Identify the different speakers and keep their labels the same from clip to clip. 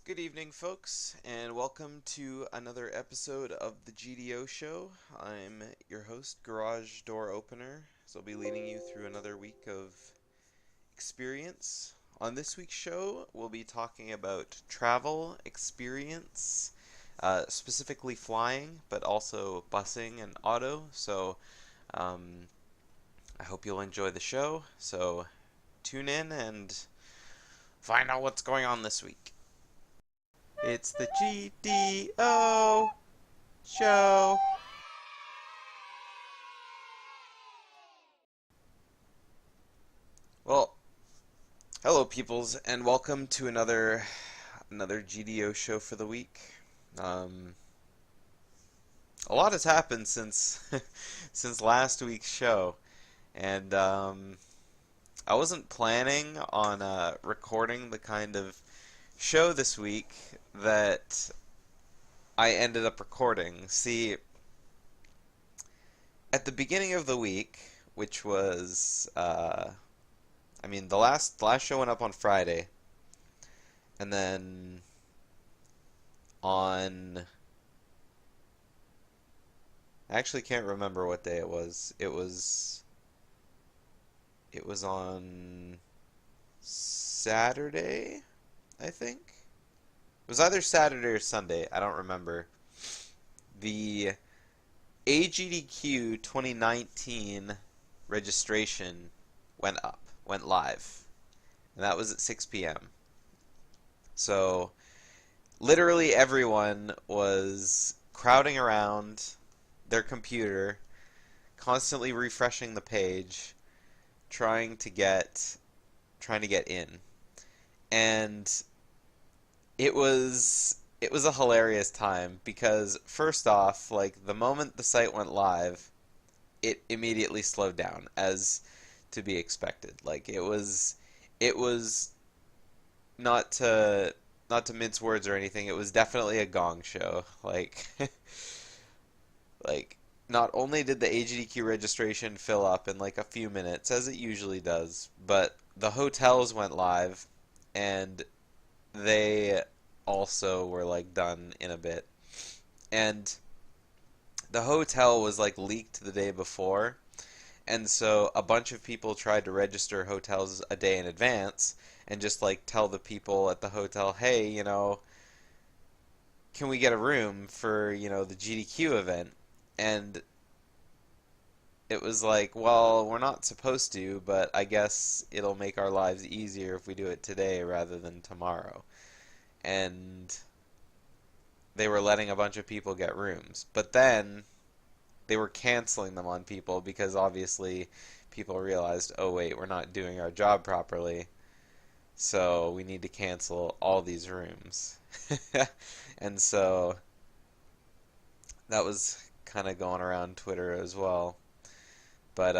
Speaker 1: Good evening, folks, and welcome to another episode of the GDO Show. I'm your host, Garage Door Opener, so I'll be leading you through another week of experience. On this week's show, we'll be talking about travel experience, specifically flying, but also busing and auto. Um, I hope you'll enjoy the show. So, tune in and find out what's going on this week. It's the GDO Show. Well, hello, peoples, and welcome to another GDO show for the week. Um, a lot has happened since since last week's show, and I wasn't planning on recording the kind of show this week that I ended up recording. See, at the beginning of the week, which was the last show went up on Friday, and then on I actually can't remember what day it was. It was on Saturday, I think. It was either Saturday or Sunday. I don't remember. The AGDQ 2019 registration went live, and that was at 6 p.m. So literally everyone was crowding around their computer, constantly refreshing the page, trying to get in. And it was a hilarious time because first off, like the moment the site went live, it immediately slowed down as to be expected. Like it was not to mince words or anything, it was definitely a gong show. Like like not only did the AGDQ registration fill up in like a few minutes as it usually does, but the hotels went live and they also were like done in a bit. And the hotel was like leaked the day before, and so a bunch of people tried to register hotels a day in advance and just like tell the people at the hotel, hey, can we get a room for, the GDQ event? And it was like, well, we're not supposed to, but I guess it'll make our lives easier if we do it today rather than tomorrow. And they were letting a bunch of people get rooms. But then they were canceling them on people because obviously people realized, oh wait, we're not doing our job properly, so we need to cancel all these rooms. And so that was kind of going around Twitter as well. But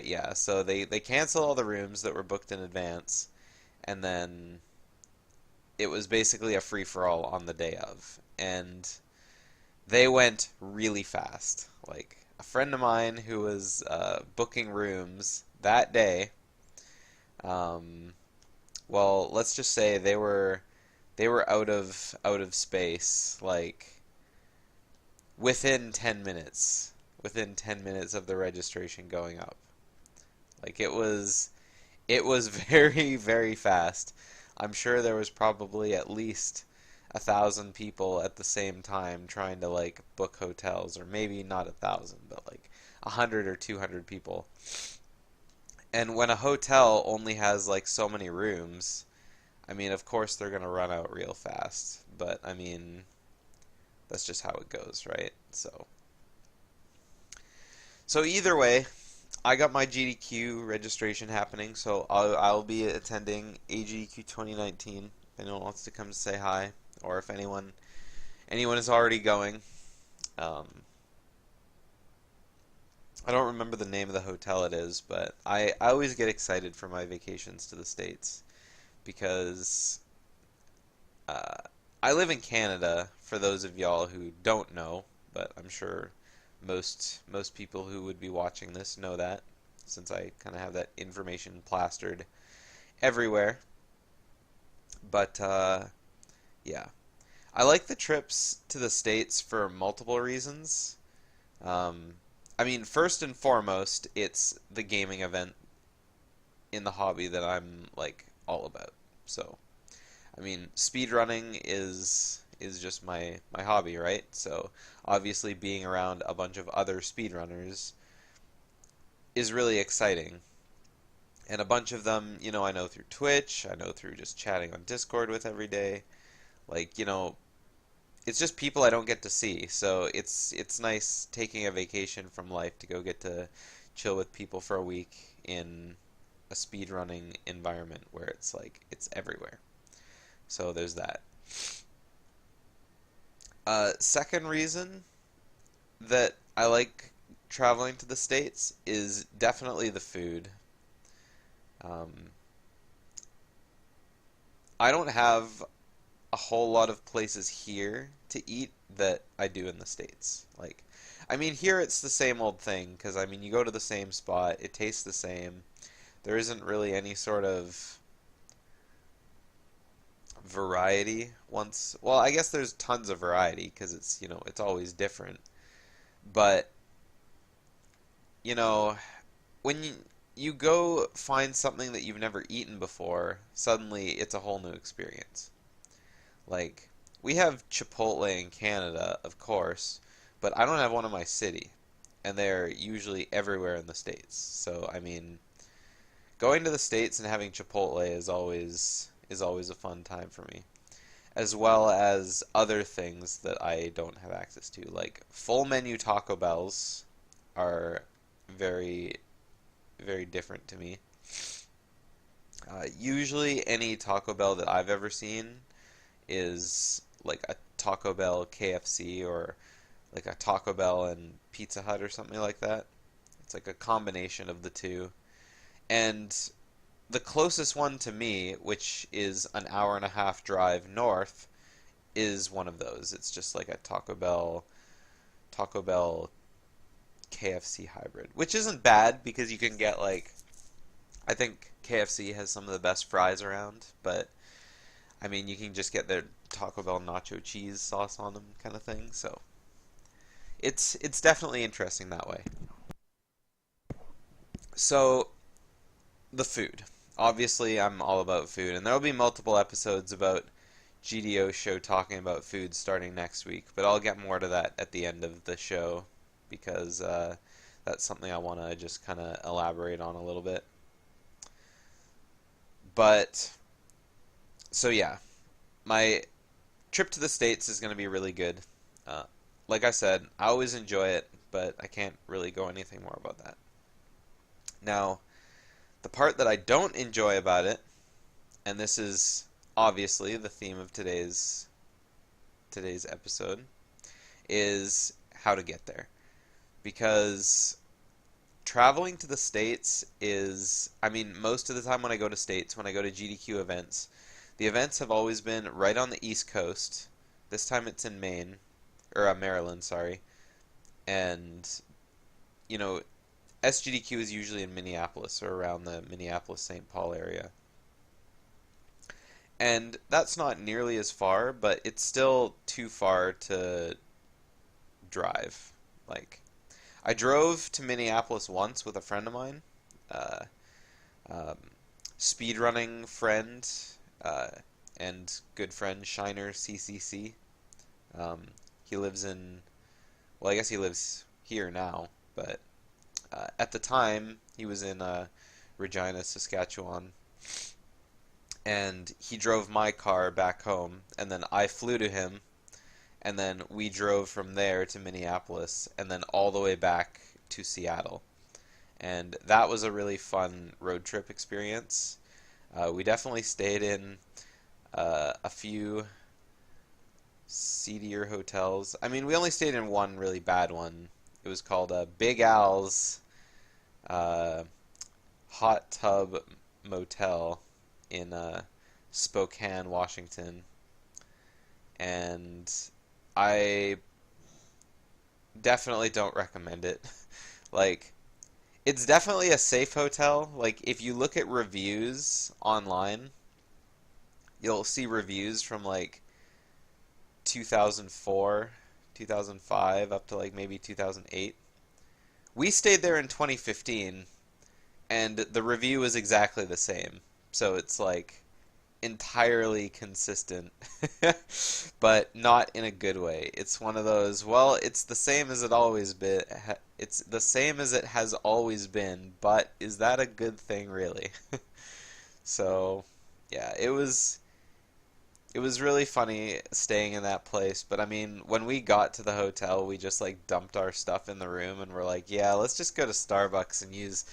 Speaker 1: yeah, so they canceled all the rooms that were booked in advance, and then it was basically a free for all on the day of. And they went really fast. Like a friend of mine who was booking rooms that day, um, well, let's just say they were out of space like within 10 minutes. Within 10 minutes of the registration going up. Like it was very, very fast. I'm sure there was probably at least 1,000 people at the same time trying to like book hotels, or maybe not 1,000, but like 100 or 200 people. And when a hotel only has like so many rooms, I mean, of course they're gonna run out real fast. But I mean, that's just how it goes, right? So either way, I got my GDQ registration happening, so I'll be attending AGDQ 2019. If anyone wants to come to say hi, or if anyone is already going. Um, I don't remember the name of the hotel it is, but I always get excited for my vacations to the States because uh, I live in Canada, for those of y'all who don't know, but I'm sure most people who would be watching this know that, since I kind of have that information plastered everywhere. But yeah, I like the trips to the States for multiple reasons. Um, I mean, first and foremost, it's the gaming event in the hobby that I'm like all about. So, I mean, speedrunning is just my hobby, right? So, obviously being around a bunch of other speedrunners is really exciting. And a bunch of them, I know through Twitch, I know through just chatting on Discord with every day. Like, it's just people I don't get to see. So, it's nice taking a vacation from life to go get to chill with people for a week in a speedrunning environment where it's like it's everywhere. So there's that. Second reason that I like traveling to the States is definitely the food. Um, I don't have a whole lot of places here to eat that I do in the States. Like, I mean, here it's the same old thing because I mean, you go to the same spot, it tastes the same. There isn't really any sort of variety well, I guess there's tons of variety because it's always different. But, you know, when you go find something that you've never eaten before, suddenly it's a whole new experience. Like, we have Chipotle in Canada, of course, but I don't have one in my city, and they're usually everywhere in the States. So, I mean, going to the States and having Chipotle is always a fun time for me, as well as other things that I don't have access to. Like full menu Taco Bells are very, very different to me. Usually, any Taco Bell that I've ever seen is like a Taco Bell KFC or like a Taco Bell and Pizza Hut or something like that. It's like a combination of the two. And the closest one to me, which is an hour and a half drive north, is one of those. It's just like a Taco Bell KFC hybrid, which isn't bad because you can get like I think KFC has some of the best fries around, but I mean you can just get their Taco Bell nacho cheese sauce on them kind of thing. So it's definitely interesting that way. So the food. Obviously, I'm all about food, and there will be multiple episodes about GDO Show talking about food starting next week, but I'll get more to that at the end of the show because that's something I want to just kind of elaborate on a little bit. But, so yeah, my trip to the States is going to be really good. Uh, like I said, I always enjoy it, but I can't really go anything more about that. Now, the part that I don't enjoy about it, and this is obviously the theme of today's episode, is how to get there. Because traveling to the States is, I mean, most of the time when I go to States, when I go to GDQ events, the events have always been right on the East Coast. This time it's in Maine, or Maryland, sorry. And, you know, SGDQ is usually in Minneapolis or around the Minneapolis-St. Paul area. And that's not nearly as far, but it's still too far to drive. Like, I drove to Minneapolis once with a friend of mine, uh, um, speedrunning friend, uh, and good friend Shiner CCC. He lives well, I guess he lives here now, but at the time he was in Regina, Saskatchewan, and he drove my car back home, and then I flew to him, and then we drove from there to Minneapolis, and then all the way back to Seattle. And that was a really fun road trip experience. We definitely stayed in a few seedier hotels. I mean, we only stayed in one really bad one. It was called Big Al's uh, Hot Tub Motel in Spokane, Washington. And I definitely don't recommend it. Like, it's definitely a safe hotel. Like, if you look at reviews online, you'll see reviews from like 2004, 2005 up to like maybe 2008. We stayed there in 2015 and the review was exactly the same. So it's like entirely consistent, but not in a good way. It's one of those, well, it's the same as it always been. It's the same as it has always been, but is that a good thing really? So, yeah, it was really funny staying in that place, but I mean, when we got to the hotel, we just like dumped our stuff in the room and we're like, yeah, let's just go to Starbucks and use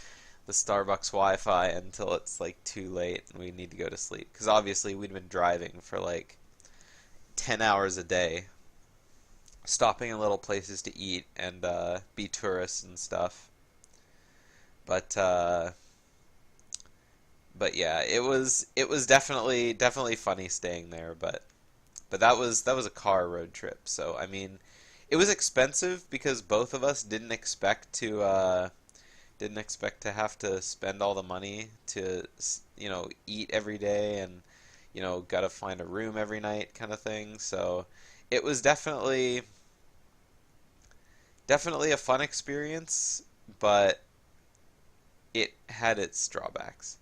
Speaker 1: the Starbucks Wi-Fi until it's like too late and we need to go to sleep. Because obviously we'd been driving for like 10 hours a day, stopping in little places to eat and be tourists and stuff. But but yeah, it was definitely funny staying there. But that was a car road trip. So I mean, it was expensive because both of us didn't expect to have to spend all the money to eat every day and gotta find a room every night kind of thing. So it was definitely a fun experience, but it had its drawbacks.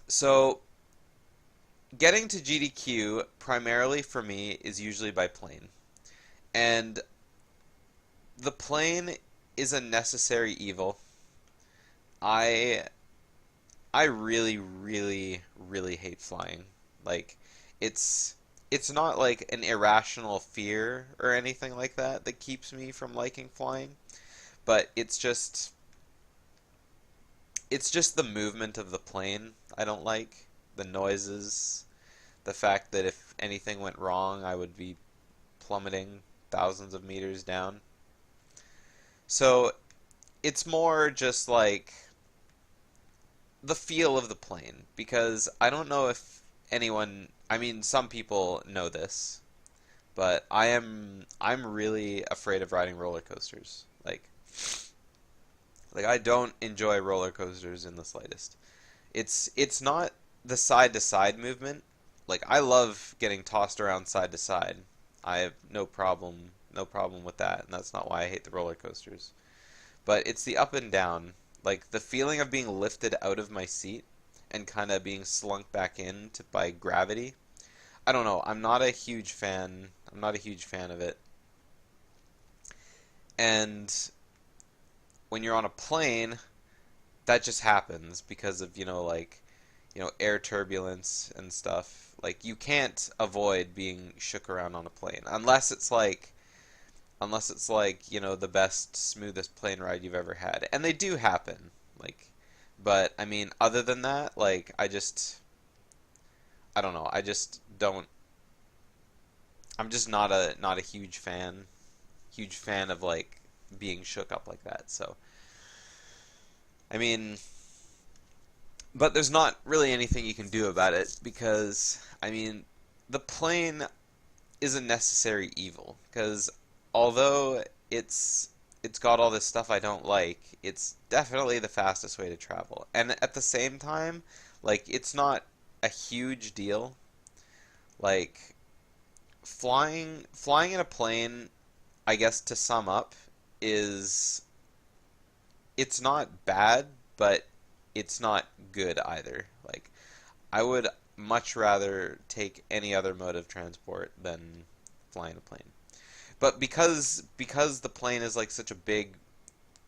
Speaker 1: So getting to GDQ primarily for me is usually by plane. And the plane is a necessary evil. I I really, really, really hate flying. Like, it's it's not like an irrational fear or anything like that that keeps me from liking flying, but it's just the movement of the plane I don't like, the noises, the fact that if anything went wrong, I would be plummeting thousands of meters down. So, it's more just like the feel of the plane because I don't know if I mean some people know this, but I'm really afraid of riding roller coasters. Like I don't enjoy roller coasters in the slightest. It's not the side to side movement. Like I love getting tossed around side to side. I have no problem with that, and that's not why I hate the roller coasters. But it's the up and down, like the feeling of being lifted out of my seat and kind of being slunk back in by gravity. I don't know. I'm not a huge fan. I'm not a huge fan of it. And when you're on a plane, that just happens because of, air turbulence and stuff. Like you can't avoid being shook around on a plane unless it's like the best smoothest plane ride you've ever had, and they do happen, like, but I mean other than that, like I don't know, I just don't I'm just not a huge fan of like being shook up like that. So I mean, but there's not really anything you can do about it because I mean the plane is a necessary evil because although it's got all this stuff I don't like, it's definitely the fastest way to travel. And at the same time, like it's not a huge deal. Like flying in a plane, I guess to sum up, is it's not bad, but it's not good either. Like I would much rather take any other mode of transport than flying a plane. But because the plane is like such a big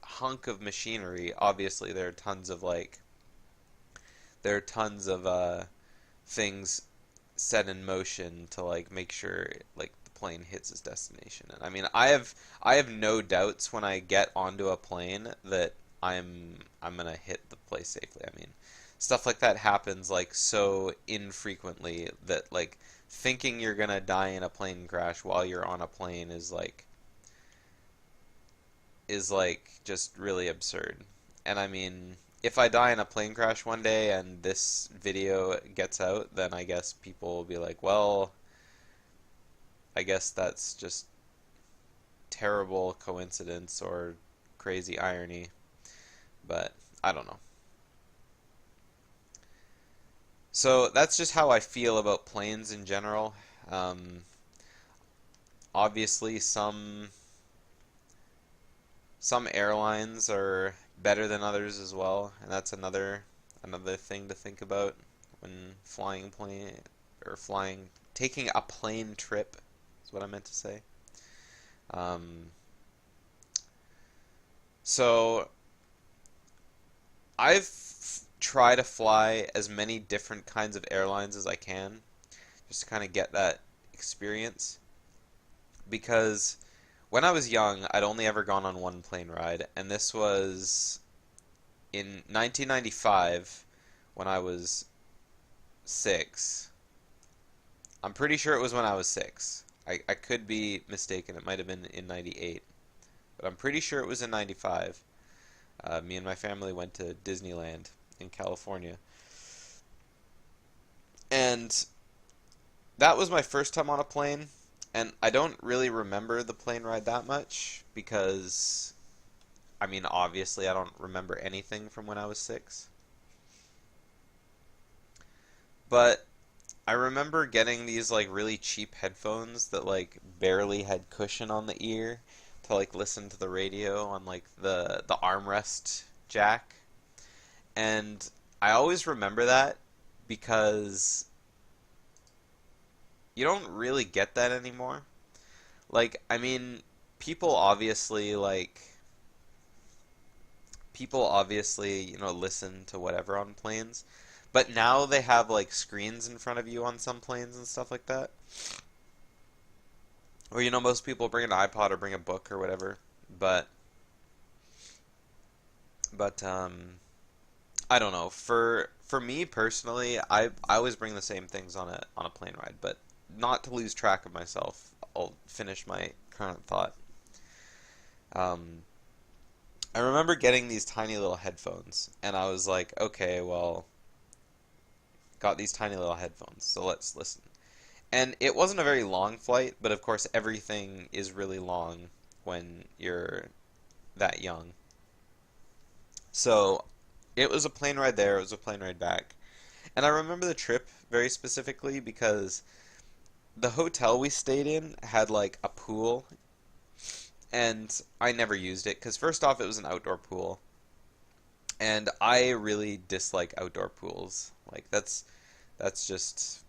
Speaker 1: hunk of machinery, obviously there are tons of things set in motion to like make sure like the plane hits its destination. And I mean, I have no doubts when I get onto a plane that I'm gonna hit the place safely. I mean, stuff like that happens like so infrequently that like thinking you're gonna die in a plane crash while you're on a plane is like just really absurd. And I mean, if I die in a plane crash one day and this video gets out, then I guess people will be like, well, I guess that's just terrible coincidence or crazy irony. But I don't know. So that's just how I feel about planes in general. Um, Obviously, some airlines are better than others as well, and that's another thing to think about when flying plane or flying taking a plane trip is what I meant to say. Um, so I've tried to fly as many different kinds of airlines as I can just to kind of get that experience because when I was young, I'd only ever gone on one plane ride, and this was in 1995 when I was 6. I'm pretty sure it was when I was 6. I could be mistaken. It might have been in 98, but I'm pretty sure it was in 95. Me and my family went to Disneyland in California. And that was my first time on a plane, and I don't really remember the plane ride that much because, I mean, obviously I don't remember anything from when I was 6. But I remember getting these like really cheap headphones that like barely had cushion on the ear to like listen to the radio on like the armrest jack. And I always remember that because you don't really get that anymore. Like, I mean, people obviously like people obviously, listen to whatever on planes, but now they have like screens in front of you on some planes and stuff like that. Or most people bring an iPod or bring a book or whatever. But but I don't know. For me personally, I always bring the same things on a plane ride, but not to lose track of myself, I'll finish my current thought. Um, I remember getting these tiny little headphones, and I was like, okay, well, got these tiny little headphones, so let's listen. And it wasn't a very long flight, but of course everything is really long when you're that young. So it was a plane ride there, it was a plane ride back. And I remember the trip very specifically because the hotel we stayed in had like a pool, and I never used it because first off, it was an outdoor pool, and I really dislike outdoor pools. Like that's just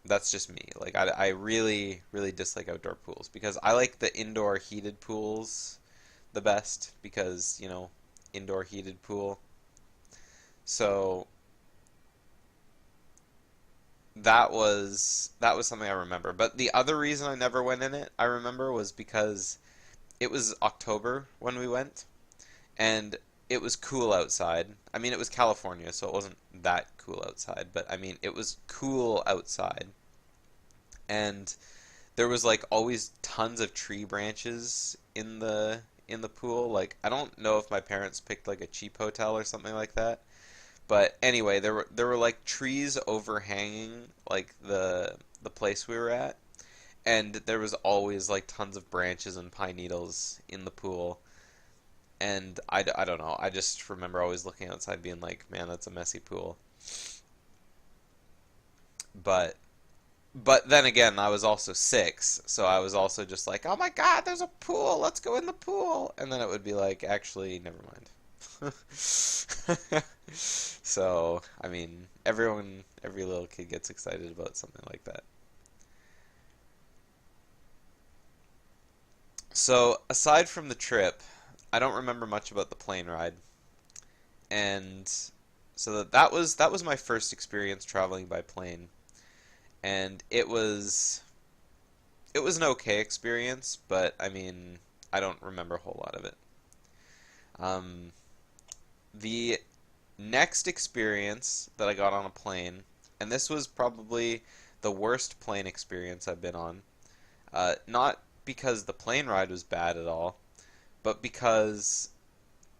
Speaker 1: that's just me. Like I really really dislike outdoor pools because I like the indoor heated pools the best because indoor heated pool. So that was something I remember. But the other reason I never went in it, I remember, was because it was October when we went, and it was cool outside. I mean, it was California, so it wasn't that cool outside, but I mean, it was cool outside. And there was like always tons of tree branches in the pool. Like I don't know if my parents picked like a cheap hotel or something like that. But anyway, there were like trees overhanging like the place we were at, and there was always like tons of branches and pine needles in the pool. And I don't know. I just remember always looking outside being like, man, that's a messy pool. But but then again, I was also 6, so I was also just like, oh my God, there's a pool. Let's go in the pool. And then it would be like, actually, never mind. So, I mean, every little kid gets excited about something like that. So, aside from the trip, I don't remember much about the plane ride. And so that was my first experience traveling by plane, and it was an okay experience, but I mean, I don't remember a whole lot of it. Um, the next experience that I got on a plane, and this was probably the worst plane experience I've been on. Not because the plane ride was bad at all, but because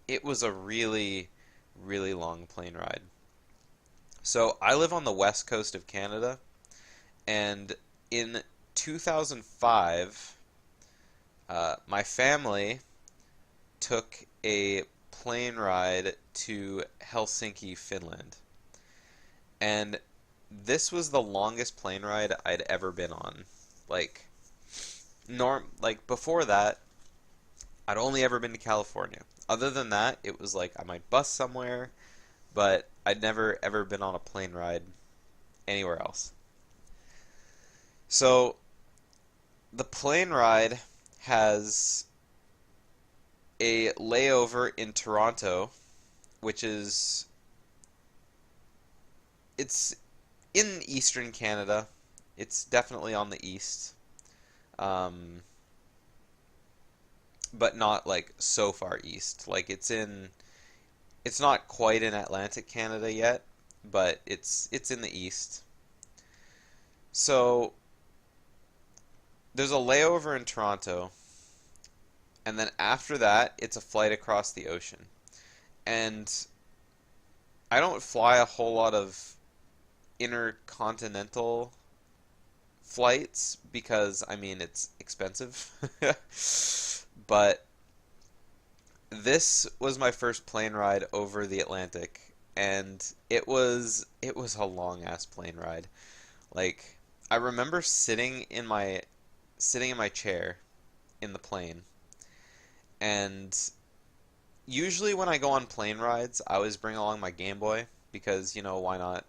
Speaker 1: it was a really, really long plane ride. So I live on the west coast of Canada, and in 2005, my family took a plane ride to Helsinki, Finland. And this was the longest plane ride I'd ever been on. Like like before that, I'd only ever been to California. Other than that, it was like I might bus somewhere, but I'd never ever been on a plane ride anywhere else. So the plane ride has a layover in Toronto, which is it's in eastern Canada. It's definitely on the east, um, but not like so far east. Like it's not quite in Atlantic Canada yet, but it's in the east. So there's a layover in Toronto, and then after that, it's a flight across the ocean. And I don't fly a whole lot of intercontinental flights because, I mean, it's expensive. But this was my first plane ride over the Atlantic, and it was a long ass plane ride. Like I remember sitting in my chair in the plane, and usually when I go on plane rides, I always bring along my Game Boy because, why not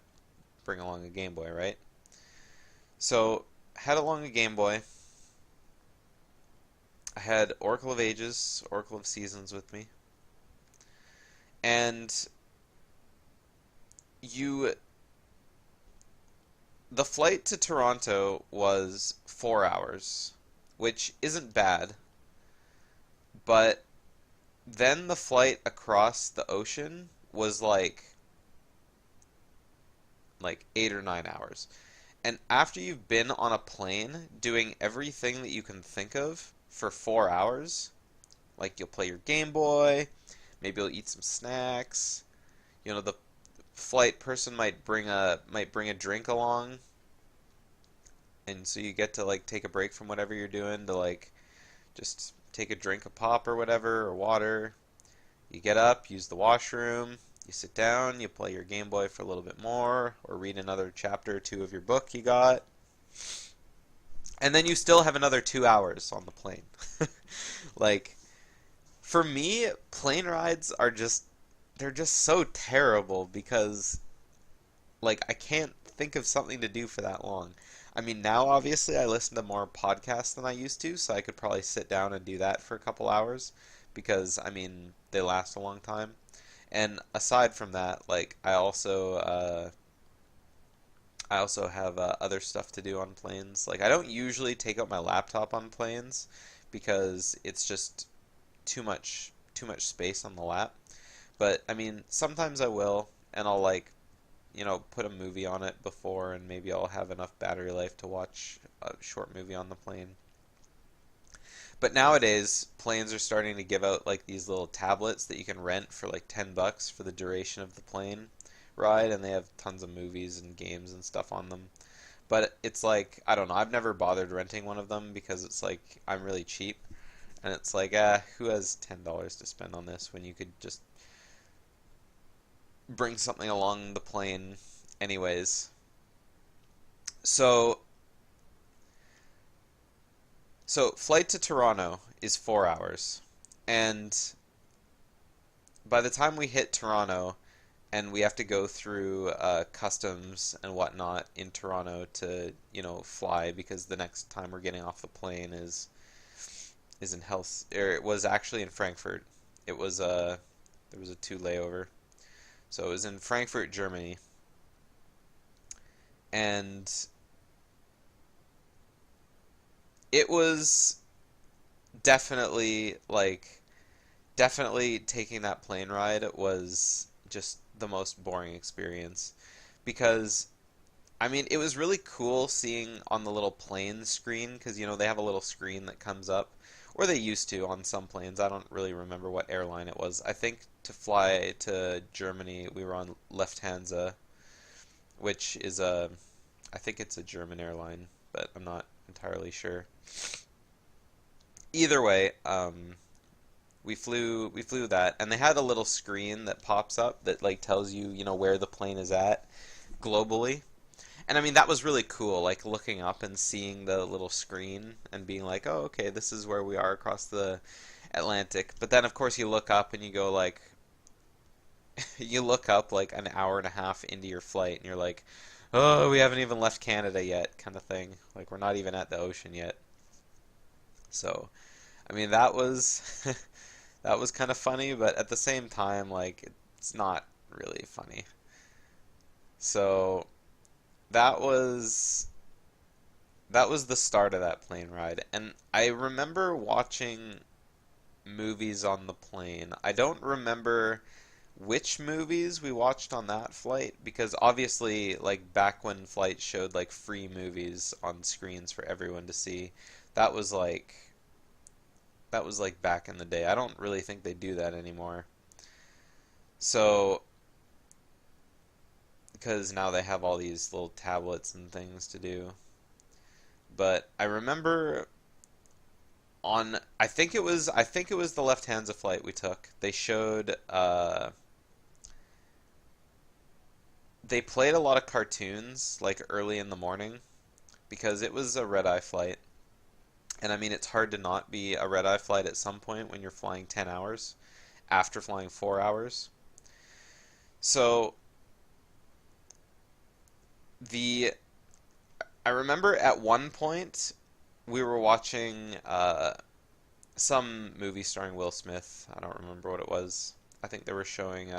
Speaker 1: bring along a Game Boy, right? So, had along a Game Boy. I had Oracle of Ages, Oracle of Seasons with me. And you the flight to Toronto was 4 hours, which isn't bad, but then the flight across the ocean was like 8 or 9 hours. And after you've been on a plane doing everything that you can think of for 4 hours, like you'll play your Game Boy, maybe you'll eat some snacks, the flight person might bring a drink along, and so you get to like take a break from whatever you're doing to like just take a drink of pop or whatever or water. You get up, use the washroom, you sit down, you play your Game Boy for a little bit more, or read another chapter or two of your book you got, and then you still have another 2 hours on the plane. Like, for me, plane rides they're just so terrible because, like, I can't think of something to do for that long. I mean, now obviously I listen to more podcasts than I used to, so I could probably sit down and do that for a couple hours because, I mean, they last a long time. And aside from that, like, I also have other stuff to do on planes. Like, I don't usually take out my laptop on planes because it's just too much space on the lap. But I mean, sometimes I will, and I'll like, put a movie on it before, and maybe I'll have enough battery life to watch a short movie on the plane. But nowadays, planes are starting to give out like these little tablets that you can rent for like $10 for the duration of the plane ride, and they have tons of movies and games and stuff on them. But it's like, I don't know, I've never bothered renting one of them because it's like I'm really cheap, and it's like, who has $10 to spend on this when you could just bring something along the plane anyways. So so flight to Toronto is 4 hours. And by the time we hit Toronto and we have to go through customs and whatnot in Toronto to, fly because the next time we're getting off the plane is in or it was actually in Frankfurt. It was there was a two layover. So it was in Frankfurt, Germany. And it was definitely definitely taking that plane ride was just the most boring experience because I mean it was really cool seeing on the little plane screen because they have a little screen that comes up, or they used to on some planes. I don't really remember what airline it was. I think to fly to Germany we were on Lufthansa, which is I think it's a German airline, but I'm not entirely sure. Either way, we flew that, and they had a little screen that pops up that like tells you, where the plane is at, globally. And I mean, that was really cool, like looking up and seeing the little screen and being like, oh, okay, this is where we are across the Atlantic. But then, of course, you look up and you go like, you look up like an hour and a half into your flight and you're like, oh, we haven't even left Canada yet, kind of thing. Like, we're not even at the ocean yet. So, I mean, that was that was kind of funny, but at the same time, like, it's not really funny. So, that was that was the start of that plane ride. And I remember watching movies on the plane. I don't remember which movies we watched on that flight because obviously like back when flights showed like free movies on screens for everyone to see, that was like that was like back in the day. I don't really think they do that anymore. So because now they have all these little tablets and things to do. But I remember on I think it was the Lufthansa flight we took. They showed they played a lot of cartoons like early in the morning because it was a red-eye flight. And I mean, it's hard to not be a red-eye flight at some point when you're flying 10 hours after flying 4 hours. So the I remember at one point we were watching some movie starring Will Smith. I don't remember what it was. I think they were showing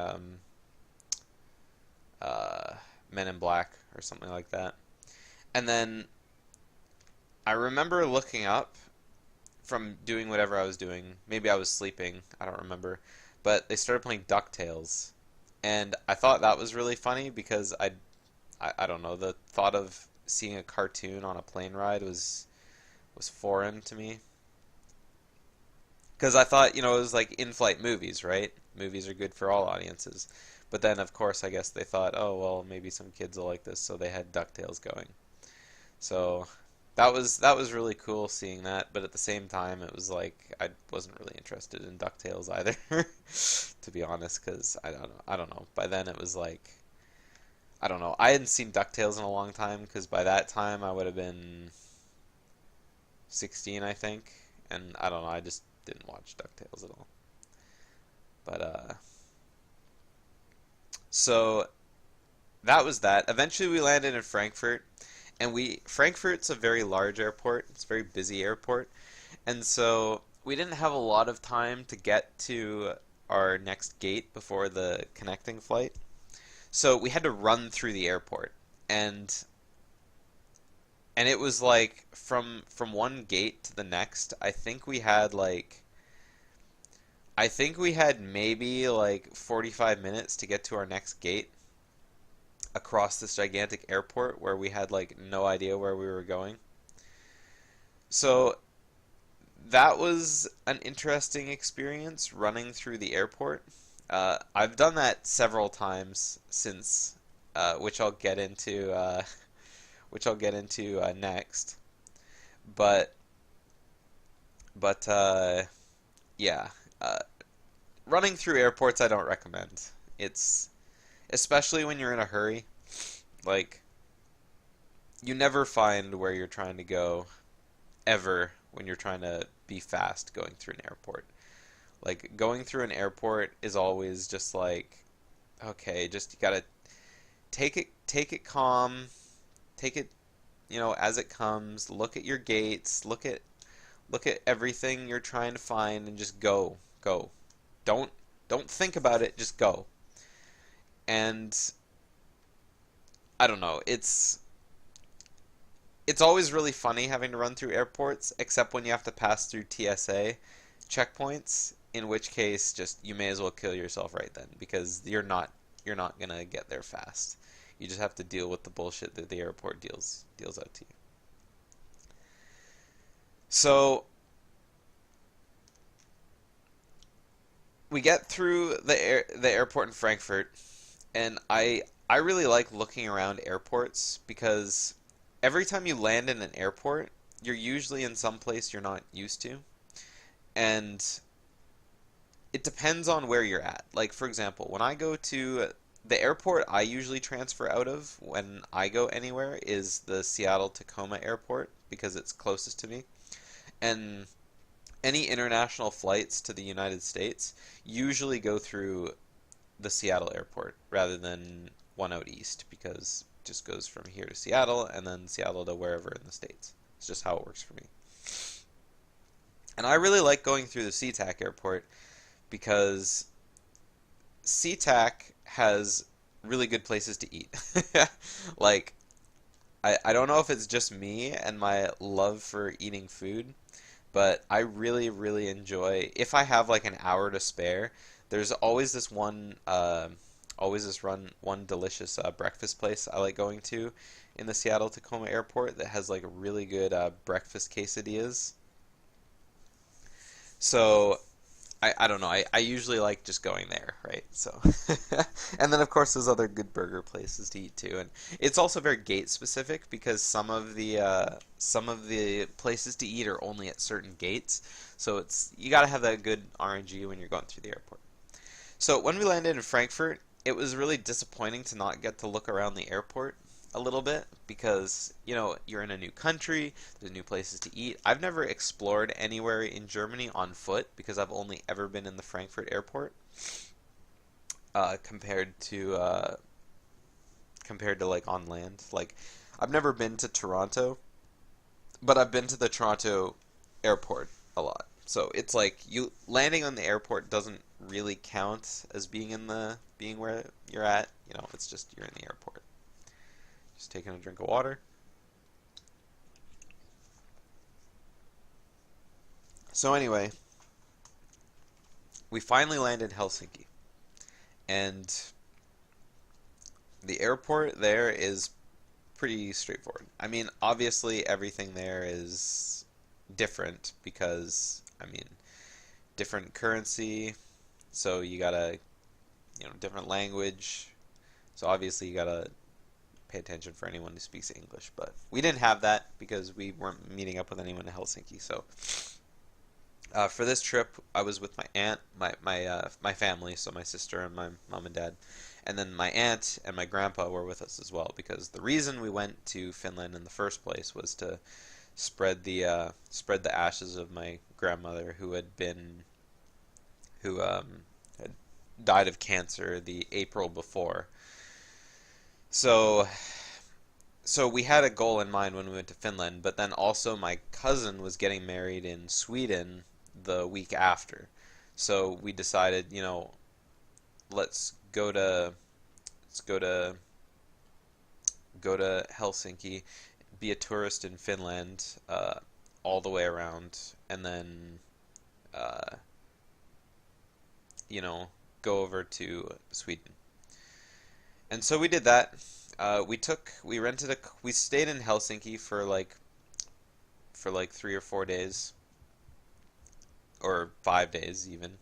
Speaker 1: uh, Men in Black or something like that. And then I remember looking up from doing whatever I was doing. Maybe I was sleeping. I don't remember. But they started playing DuckTales. And I thought that was really funny because I don't know, the thought of seeing a cartoon on a plane ride was foreign to me. Because I thought, you know, it was like in-flight movies, right? Movies are good for all audiences. But then, of course, I guess they thought, oh, well, maybe some kids will like this, so they had DuckTales going. So that was really cool seeing that, but at the same time, it was like I wasn't really interested in DuckTales either, to be honest, because I don't know. By then, it was like I don't know. I hadn't seen DuckTales in a long time because by that time I would have been 16, I think, and I don't know. I just didn't watch DuckTales at all. But so that was that. Eventually, we landed in Frankfurt, and we Frankfurt's a very large airport. It's a very busy airport, and so we didn't have a lot of time to get to our next gate before the connecting flight. So we had to run through the airport, and it was like from one gate to the next. I think we had maybe like 45 minutes to get to our next gate across this gigantic airport where we had like no idea where we were going. So that was an interesting experience running through the airport. I've done that several times since, which I'll get into, next. But but yeah, uh, running through airports I don't recommend. It's especially when you're in a hurry. Like you never find where you're trying to go ever when you're trying to be fast going through an airport. Like going through an airport is always just like, okay, just you gotta take it calm, take it, you know, as it comes. Look at your gates, look at everything you're trying to find, and just go. Don't don't think about it, just go. And I don't know, it's always really funny having to run through airports, except when you have to pass through TSA checkpoints, in which case just you may as well kill yourself right then because you're not gonna get there fast. You just have to deal with the bullshit that the airport deals out to you. So we get through the airport in Frankfurt, and I really like looking around airports because every time you land in an airport, you're usually in some place you're not used to, and it depends on where you're at. Like for example, when I go to the airport I usually transfer out of when I go anywhere is the Seattle Tacoma Airport because it's closest to me. And any international flights to the United States usually go through the Seattle airport rather than one out east because it just goes from here to Seattle and then Seattle to wherever in the States. It's just how it works for me. And I really like going through the SeaTac airport because SeaTac has really good places to eat. Like, I don't know if it's just me and my love for eating food, but I really, really enjoy, if I have like an hour to spare, there's always this one delicious breakfast place I like going to in the Seattle Tacoma Airport that has like really good breakfast quesadillas. So I don't know. I usually like just going there, right? So, and then of course there's other good burger places to eat too, and it's also very gate specific because some of the places to eat are only at certain gates. So it's you got to have that good RNG when you're going through the airport. So when we landed in Frankfurt, it was really disappointing to not get to look around the airport a little bit because, you know, you're in a new country, there's new places to eat. I've never explored anywhere in Germany on foot because I've only ever been in the Frankfurt airport compared to like on land. Like I've never been to Toronto, but I've been to the Toronto airport a lot. So it's like you landing on the airport doesn't really count as being where you're at. You know, it's just you're in the airport. Just taking a drink of water. So anyway, we finally landed in Helsinki, and the airport there is pretty straightforward. I mean, obviously everything there is different because, I mean, different currency, so you gotta, you know, different language. So obviously you gotta pay attention for anyone who speaks English, but we didn't have that because we weren't meeting up with anyone in Helsinki. So for this trip, I was with my aunt, my family, so my sister and my mom and dad, and then my aunt and my grandpa were with us as well because the reason we went to Finland in the first place was to spread the ashes of my grandmother who had died of cancer the April before. So so we had a goal in mind when we went to Finland, but then also my cousin was getting married in Sweden the week after. So we decided, you know, let's go to let's go to Helsinki, be a tourist in Finland, all the way around, and then uh, you know, go over to Sweden. And so we did that. We stayed in Helsinki for like 3 or 4 days, or 5 days even.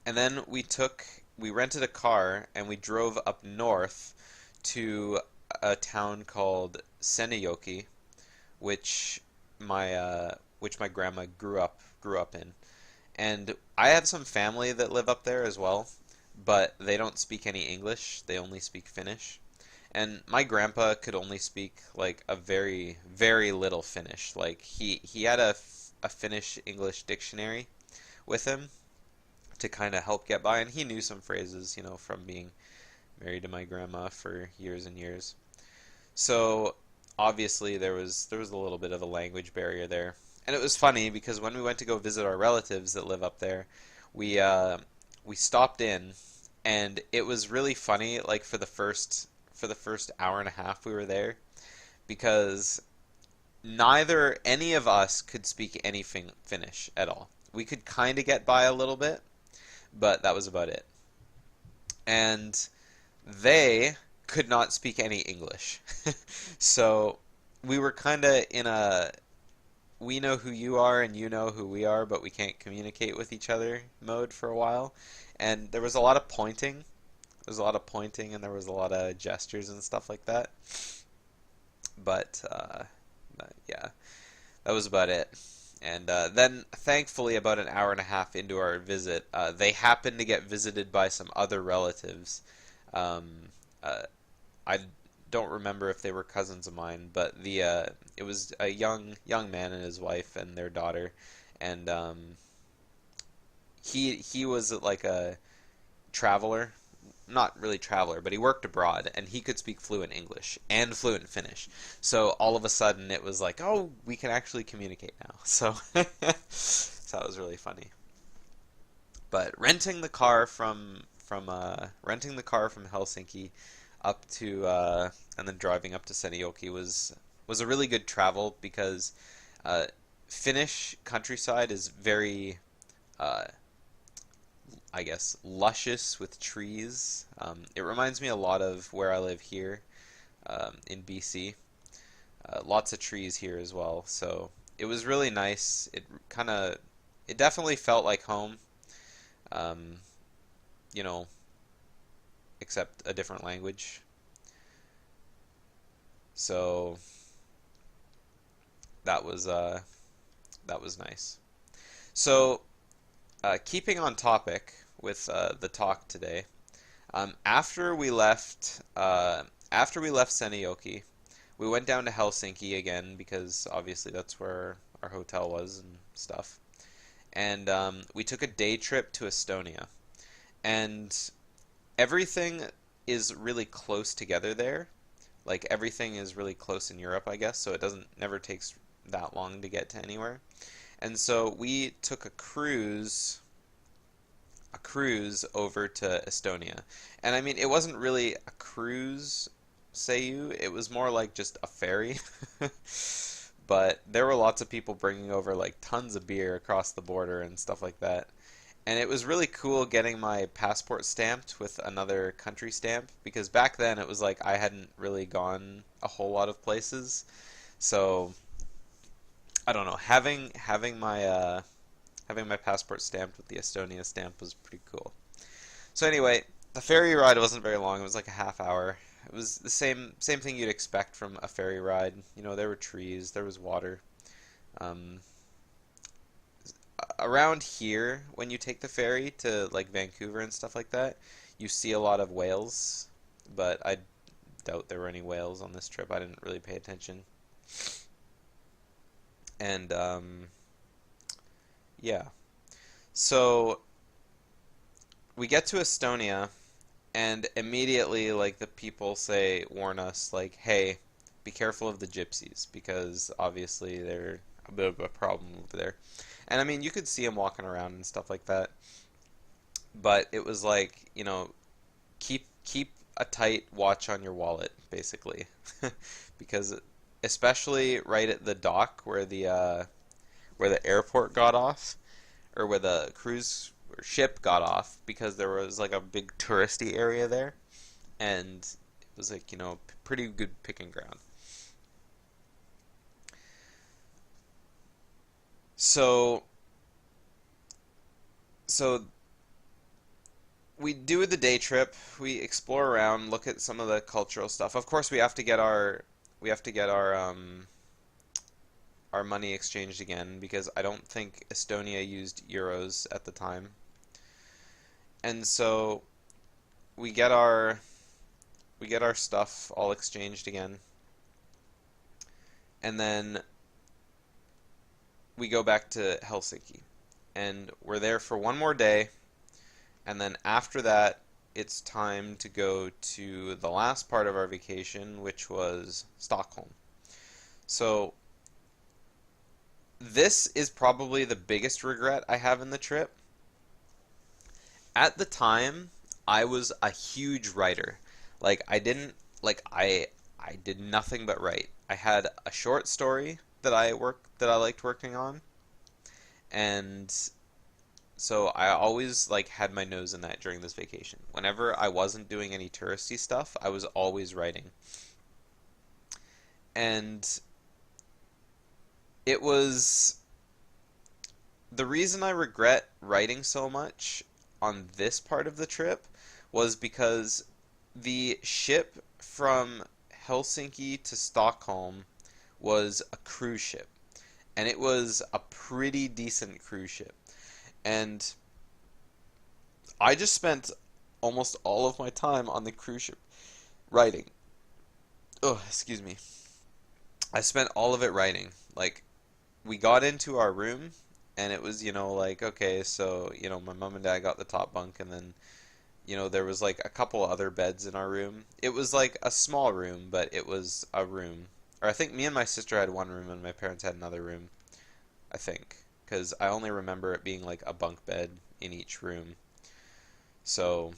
Speaker 1: And then we rented a car and we drove up north to a town called Seinäjoki, which my grandma grew up in. And I have some family that live up there as well, but they don't speak any English. They only speak Finnish. And my grandpa could only speak like a very, very little Finnish. Like he had a Finnish English dictionary with him to kind of help get by, and he knew some phrases, you know, from being married to my grandma for years and years. So obviously there was a little bit of a language barrier there. And it was funny because when we went to go visit our relatives that live up there, we we stopped in, and it was really funny like for the first hour and a half we were there because neither any of us could speak any Finnish at all. We could kind of get by a little bit, but that was about it. And they could not speak any English. So we were kind of in a we know who you are and you know who we are, but we can't communicate with each other mode for a while. And there was a lot of pointing. There was a lot of pointing and there was a lot of gestures and stuff like that. But yeah, that was about it. And then, thankfully, about an hour and a half into our visit, they happened to get visited by some other relatives Um, uh, I don't remember if they were cousins of mine, but it was a young man and his wife and their daughter, and he was like a traveler, not really traveler, but he worked abroad and he could speak fluent English and fluent Finnish. So all of a sudden it was like, oh, we can actually communicate now. So so that was really funny. But renting the car from Helsinki up to and then driving up to Seinäjoki was a really good travel because uh, Finnish countryside is very uh, I guess luscious with trees. It reminds me a lot of where I live here in BC. Lots of trees here as well, so it was really nice. It definitely felt like home. Um, you know, except a different language. So that was uh, that was nice. So keeping on topic with the talk today, after we left Seinäjoki, we went down to Helsinki again because obviously that's where our hotel was and stuff. And we took a day trip to Estonia, and everything is really close together there. Like everything is really close in Europe, I guess, so it doesn't never takes that long to get to anywhere. And so we took a cruise over to Estonia. And I mean, it wasn't really a cruise, say you, it was more like just a ferry. But there were lots of people bringing over like tons of beer across the border and stuff like that. And it was really cool getting my passport stamped with another country stamp because back then it was like I hadn't really gone a whole lot of places. So I don't know, having my passport stamped with the Estonia stamp was pretty cool. So anyway, the ferry ride wasn't very long. It was like a half hour. It was the same thing you'd expect from a ferry ride. You know, there were trees, there was water. Um, Around here, when you take the ferry to like Vancouver and stuff like that, you see a lot of whales, but I doubt there were any whales on this trip. I didn't really pay attention. And yeah, so we get to Estonia, and immediately like the people warn us like, hey, be careful of the gypsies because obviously they're a bit of a problem over there. And I mean, you could see them walking around and stuff like that, but it was like, keep a tight watch on your wallet, basically, because especially right at the dock where the airport got off, or where the cruise or ship got off, because there was like a big touristy area there, and it was like, pretty good picking ground. So, so we do the day trip. We explore around, look at some of the cultural stuff. Of course, we have to get our money exchanged again because I don't think Estonia used euros at the time. And so we get our we get our stuff all exchanged again, and then we go back to Helsinki, and we're there for one more day, and then after that, it's time to go to the last part of our vacation, which was Stockholm. So this is probably the biggest regret I have in the trip. At the time, I was a huge writer. Like I didn't like I did nothing but write. I had a short story that I liked working on, and so I always like had my nose in that during this vacation. Whenever I wasn't doing any touristy stuff, I was always writing. And it was the reason I regret writing so much on this part of the trip was because the ship from Helsinki to Stockholm was a cruise ship, and it was a pretty decent cruise ship. And I just spent almost all of my time on the cruise ship writing. Oh, excuse me. I spent all of it writing. Like, we got into our room, and it was, like, okay, so, my mom and dad got the top bunk, and then, there was like a couple other beds in our room. It was like a small room, but it was a room. Or I think me and my sister had one room, and my parents had another room, I think. Because I only remember it being like a bunk bed in each room. So,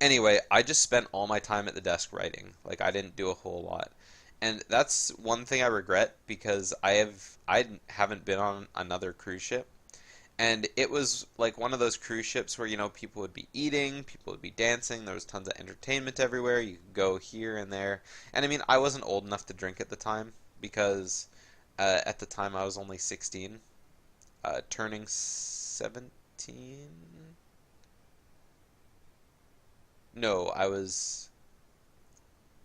Speaker 1: anyway, I just spent all my time at the desk writing. Like, I didn't do a whole lot. And that's one thing I regret because I haven't been on another cruise ship. And it was like one of those cruise ships where, people would be eating, people would be dancing, there was tons of entertainment everywhere. You could go here and there. And I mean, I wasn't old enough to drink at the time because at the time I was only 16, turning 17. No, I was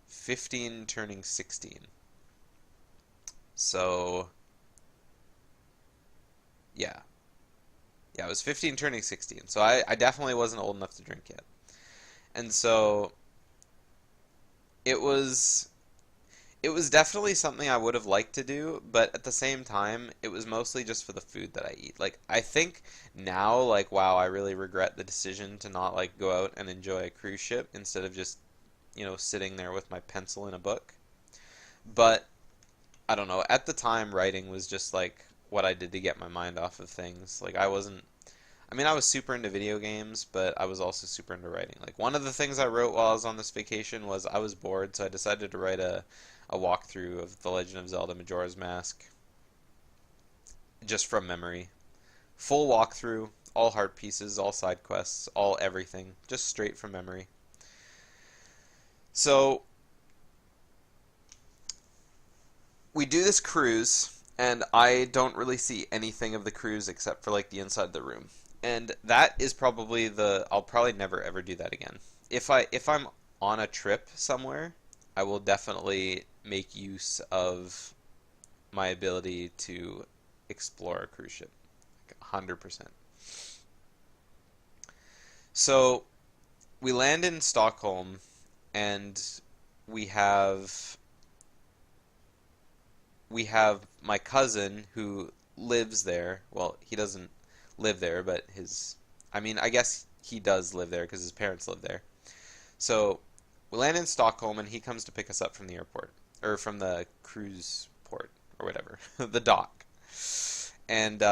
Speaker 1: 15 turning 16. So, yeah. Yeah, I was 15 turning 16. So I definitely wasn't old enough to drink yet. And so it was it was definitely something I would have liked to do, but at the same time, it was mostly just for the food that I eat. Like I think now like wow, I really regret the decision to not like go out and enjoy a cruise ship instead of just, sitting there with my pencil in a book. But I don't know, at the time writing was just like what I did to get my mind off of things. Like I mean, I was super into video games, but I was also super into writing. Like one of the things I wrote while I was on this vacation was I was bored, so I decided to write a walkthrough of The Legend of Zelda Majora's Mask just from memory. Full walkthrough, all heart pieces, all side quests, all everything, just straight from memory. So we do this cruise, and I don't really see anything of the cruise except for like the inside of the room. And that is probably I'll probably never ever do that again. If I'm on a trip somewhere, I will definitely make use of my ability to explore a cruise ship. Like 100%. So, we land in Stockholm and we have we have my cousin who lives there. Well, he doesn't live there, but I mean, I guess he does live there because his parents live there. So we land in Stockholm and he comes to pick us up from the airport, or from the cruise port, or whatever, the dock. And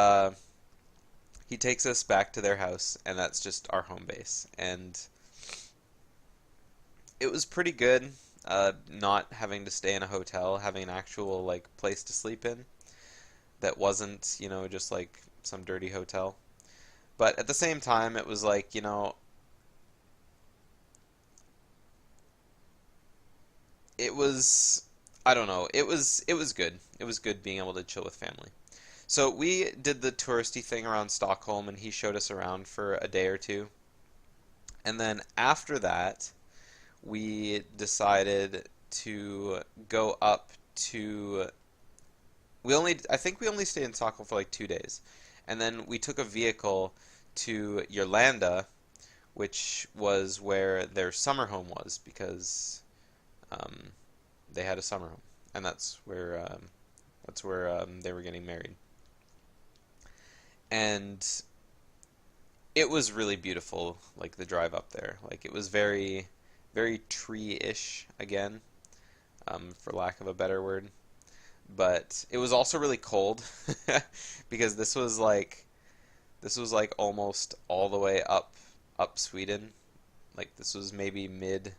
Speaker 1: he takes us back to their house, and that's just our home base. And it was pretty good, not having to stay in a hotel, having an actual like place to sleep in that wasn't, just like some dirty hotel. But at the same time, it was like, it was I don't know, it was good. It was good being able to chill with family. So we did the touristy thing around Stockholm, and he showed us around for a day or two. And then after that, we decided to go up to I think we only stayed in Stockholm for like 2 days. And then we took a vehicle to Yolanda, which was where their summer home was, because um, they had a summer home, and that's where they were getting married. And it was really beautiful, like the drive up there. Like it was very, very tree-ish again, for lack of a better word. But it was also really cold because this was like almost all the way up Sweden. Like this was maybe mid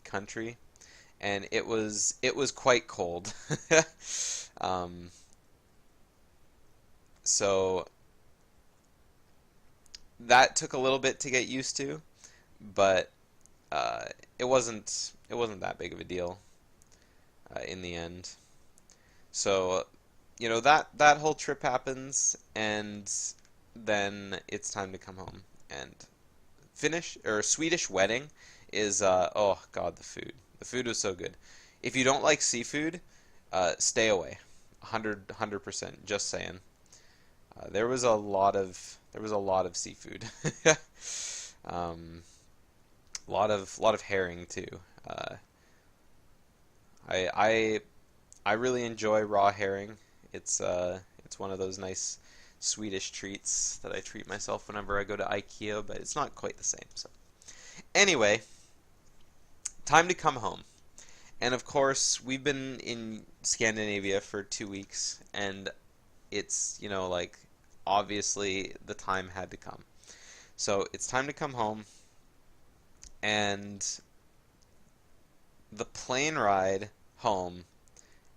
Speaker 1: country, and it was quite cold. um, so that took a little bit to get used to, but uh, it wasn't that big of a deal in the end. So that whole trip happens, and then it's time to come home. And Finnish or Swedish wedding is oh God, the food. The food was so good. If you don't like seafood, stay away. 100%. Just saying. There was a lot of seafood. um, a lot of herring too. Uh, I I I really enjoy raw herring. It's one of those nice Swedish treats that I treat myself whenever I go to IKEA, but it's not quite the same. So anyway, time to come home. And of course, we've been in Scandinavia for 2 weeks, and it's, like, obviously the time had to come. So it's time to come home, and the plane ride home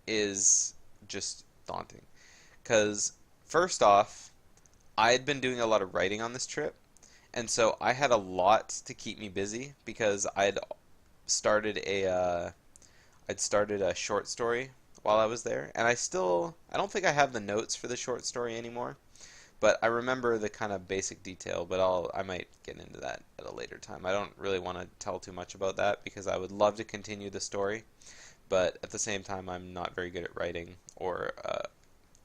Speaker 1: is just daunting. Because, first off, I had been doing a lot of writing on this trip, and so I had a lot to keep me busy because started a I'd started a short story while I was there, and I don't think I have the notes for the short story anymore, but I remember the kind of basic detail, but I might get into that at a later time. I don't really want to tell too much about that because I would love to continue the story, but at the same time I'm not very good at writing or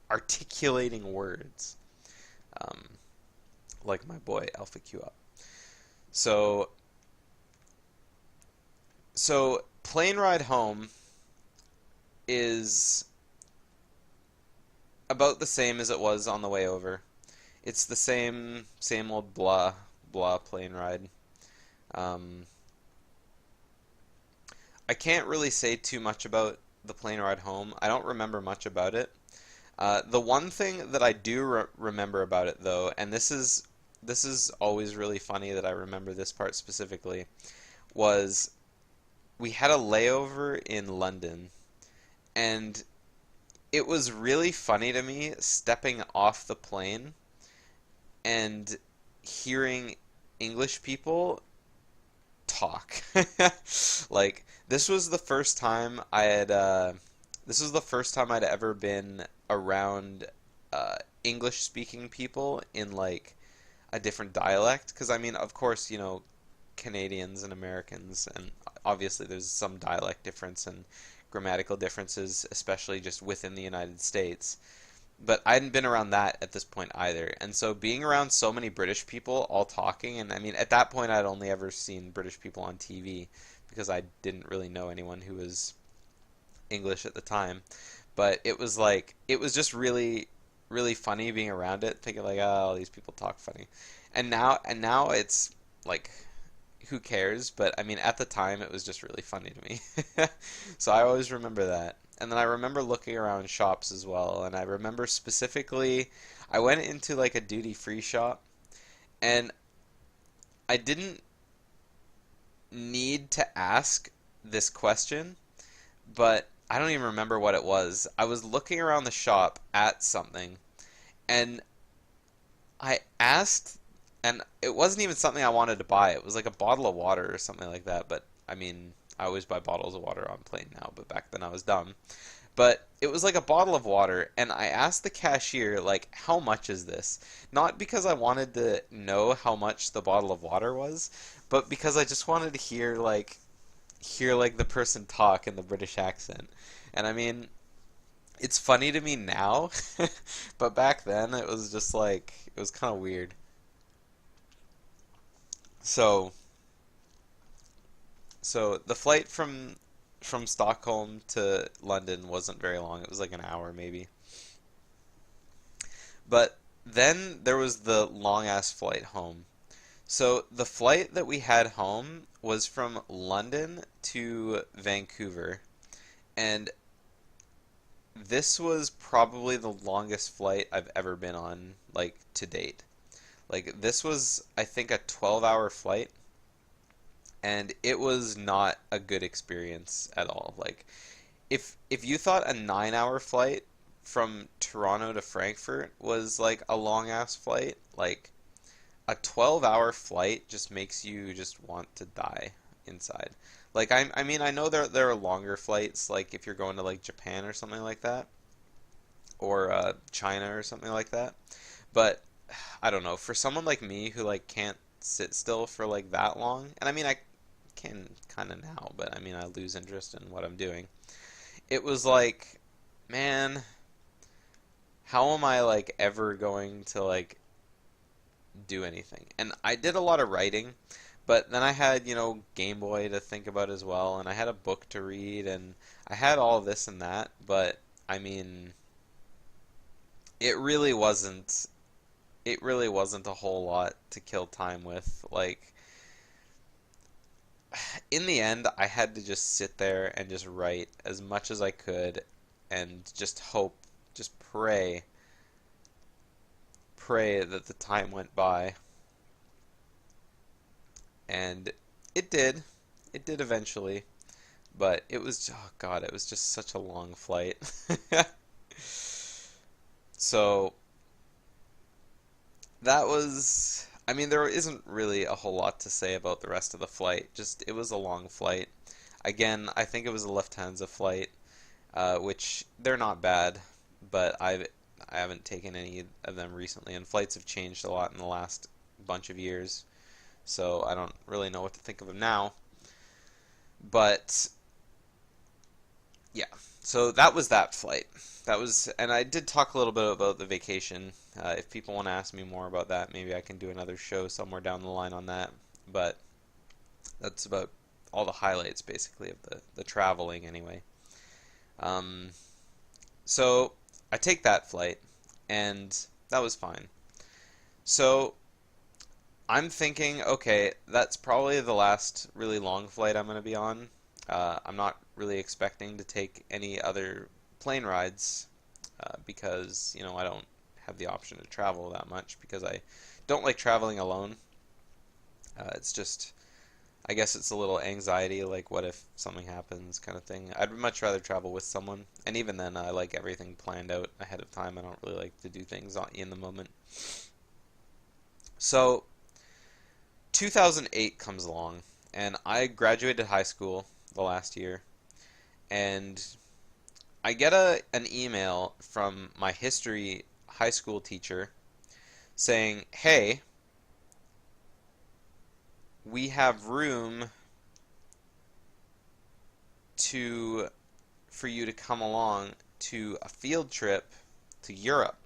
Speaker 1: articulating words, um, like my boy Alpha Q Up. So plane ride home is about the same as it was on the way over. It's the same old blah blah plane ride. Um, I can't really say too much about the plane ride home. I don't remember much about it. The one thing that I do remember about it, though, and this is always really funny that I remember this part specifically, was we had a layover in London, and it was really funny to me stepping off the plane and hearing English people talk. Like, this was the first time I'd ever been around English speaking people in like a different dialect. Because I mean, of course, Canadians and Americans, and obviously there's some dialect difference and grammatical differences, especially just within the United States. But I hadn't been around that at this point either. And so being around so many British people all talking, and I mean, at that point I'd only ever seen British people on TV because I didn't really know anyone who was English at the time. But it was just really, really funny being around it, thinking like, oh, these people talk funny. And now it's like, who cares? But I mean, at the time, it was just really funny to me. So I always remember that. And then I remember looking around shops as well. And I remember specifically, I went into like a duty-free shop, and I didn't need to ask this question, but I don't even remember what it was. I was looking around the shop at something, and I asked, and it wasn't even something I wanted to buy. It was like a bottle of water or something like that. But I mean, I always buy bottles of water on plane now, but back then I was dumb. But it was like a bottle of water, and I asked the cashier, like, how much is this? Not because I wanted to know how much the bottle of water was, but because I just wanted to hear like the person talk in the British accent. And I mean, it's funny to me now, but back then it was just like it was kind of weird. So, so the flight from Stockholm to London wasn't very long. It was like an hour maybe. But then there was the long ass flight home. So the flight that we had home was from London to Vancouver, and this was probably the longest flight I've ever been on, like, to date. Like, this was, I think, a 12-hour flight, and it was not a good experience at all. Like, if you thought a 9-hour flight from Toronto to Frankfurt was like a long ass flight, like a 12-hour flight just makes you just want to die inside. Like, I mean, I know there are longer flights, like if you're going to like Japan or something like that, or China or something like that. But I don't know, for someone like me who like can't sit still for like that long, and I mean I can kind of now, but I mean I lose interest in what I'm doing. It was like, man, how am I like ever going to like do anything? And I did a lot of writing, But then I had, Game Boy to think about as well, and I had a book to read, and I had all this and that, but I mean, it really wasn't it really wasn't a whole lot to kill time with. Like, in the end, I had to just sit there and just write as much as I could and just hope, just pray that the time went by. And it did. It did eventually. But it was, oh God, it was just such a long flight. So that was, I mean, there isn't really a whole lot to say about the rest of the flight. Just, it was a long flight. Again, I think it was a Lufthansa flight, which they're not bad, but I haven't taken any of them recently, and flights have changed a lot in the last bunch of years, so I don't really know what to think of them now. But yeah, so that was that flight. That was, and I did talk a little bit about the vacation. If people want to ask me more about that, maybe I can do another show somewhere down the line on that. But that's about all the highlights, basically, of the traveling, anyway. Um, so I take that flight, and that was fine. So I'm thinking, okay, that's probably the last really long flight I'm going to be on. I'm not really expecting to take any other plane rides because, I don't have the option to travel that much because I don't like traveling alone. It's just, I guess it's a little anxiety, like what if something happens kind of thing. I'd much rather travel with someone, and even then, I like everything planned out ahead of time. I don't really like to do things in the moment. So, 2008 comes along, and I graduated high school the last year, and I get an email from my history high school teacher saying, "Hey, we have room to for you to come along to a field trip to Europe."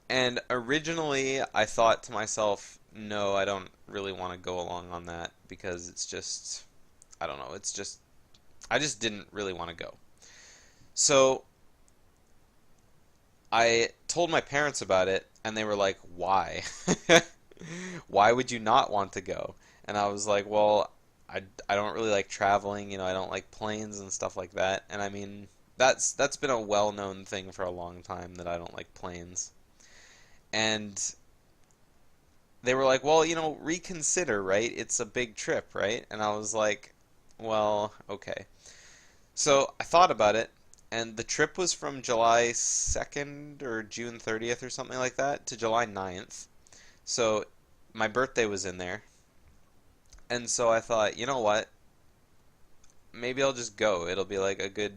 Speaker 1: And originally I thought to myself, no, I don't really want to go along on that because it's just, I don't know, I just didn't really want to go. So I told my parents about it, and they were like, why? Why would you not want to go? And I was like, well, I don't really like traveling, I don't like planes and stuff like that. And I mean, that's been a well-known thing for a long time that I don't like planes. And they were like, well, reconsider, right? It's a big trip, right? And I was like, well, okay. So I thought about it, and the trip was from July 2nd or June 30th or something like that to July 9th. So my birthday was in there. And so I thought, you know what? Maybe I'll just go. It'll be like a good,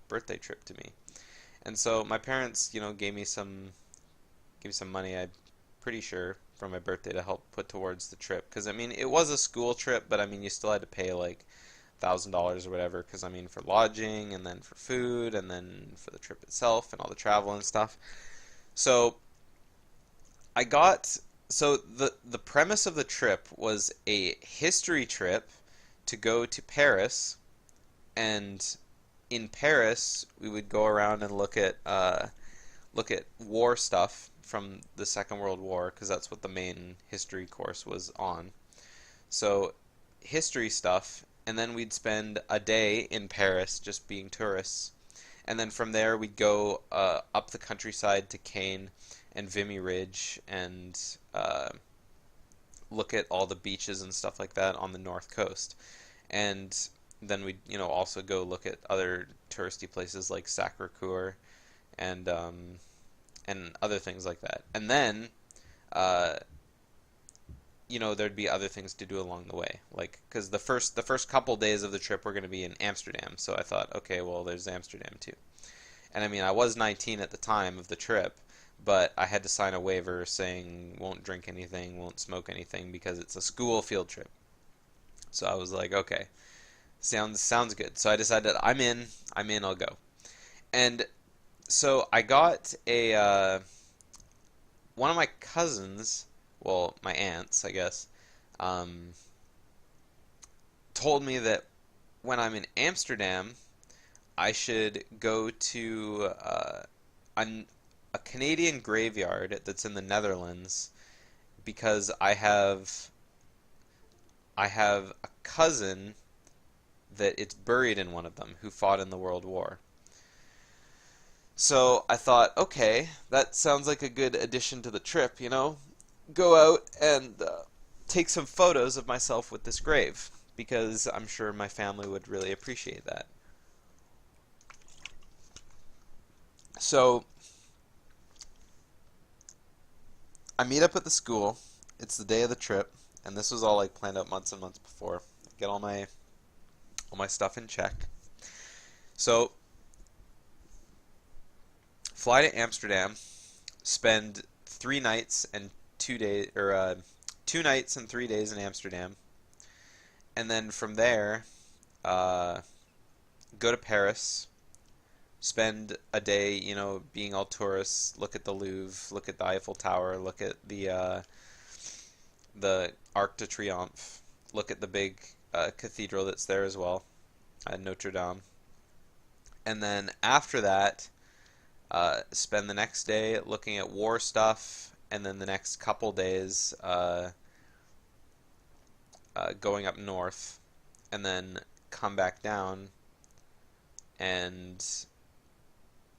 Speaker 1: birthday trip to me. And so my parents, gave me some money, I'm pretty sure, for my birthday to help put towards the trip. Because, I mean, it was a school trip, but, I mean, you still had to pay, like, $1,000 or whatever. Because, I mean, for lodging, and then for food, and then for the trip itself, and all the travel and stuff. So, I got... So, the premise of the trip was a history trip to go to Paris, and in Paris, we would go around and look at war stuff from the Second World War, because that's what the main history course was on. So, history stuff, and then we'd spend a day in Paris just being tourists. And then from there, we'd go up the countryside to Caen and Vimy Ridge and look at all the beaches and stuff like that on the north coast. And then we'd, also go look at other touristy places like Sacré-Cœur and other things like that. And then, there'd be other things to do along the way, like because the first couple days of the trip were going to be in Amsterdam. So I thought, okay, well, there's Amsterdam too. And I mean, I was 19 at the time of the trip, but I had to sign a waiver saying won't drink anything, won't smoke anything because it's a school field trip. So I was like, okay, sounds good. So I decided I'm in, I'll go. And so I got one of my cousins well, my aunts, I guess, um, told me that when I'm in Amsterdam, I should go to a, a Canadian graveyard that's in the Netherlands because I have a cousin that it's buried in one of them who fought in the World War. So I thought, okay, that sounds like a good addition to the trip, you know? Go out and take some photos of myself with this grave because I'm sure my family would really appreciate that. So I meet up at the school. It's the day of the trip, and this was all like planned out months and months before. Get all my stuff in check. So fly to Amsterdam, spend 3 nights and 2 days, or 2 nights and 3 days in Amsterdam, and then from there, uh, go to Paris, spend a day, being all tourists, look at the Louvre, look at the Eiffel Tower, look at the Arc de Triomphe, look at the big cathedral that's there as well, Notre Dame, and then after that, spend the next day looking at war stuff, and then the next couple days going up north, and then come back down and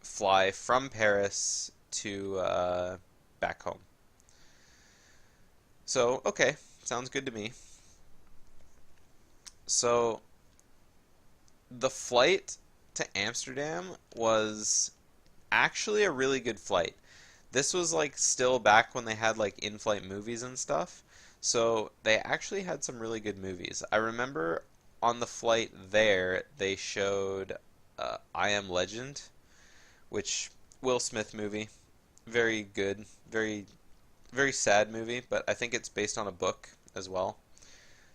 Speaker 1: fly from Paris to back home. So, okay, sounds good to me. So, the flight to Amsterdam was actually a really good flight. This was like still back when they had like in-flight movies and stuff. So they actually had some really good movies. I remember on the flight there they showed I Am Legend, which Will Smith movie, very good, very sad movie, but I think it's based on a book as well.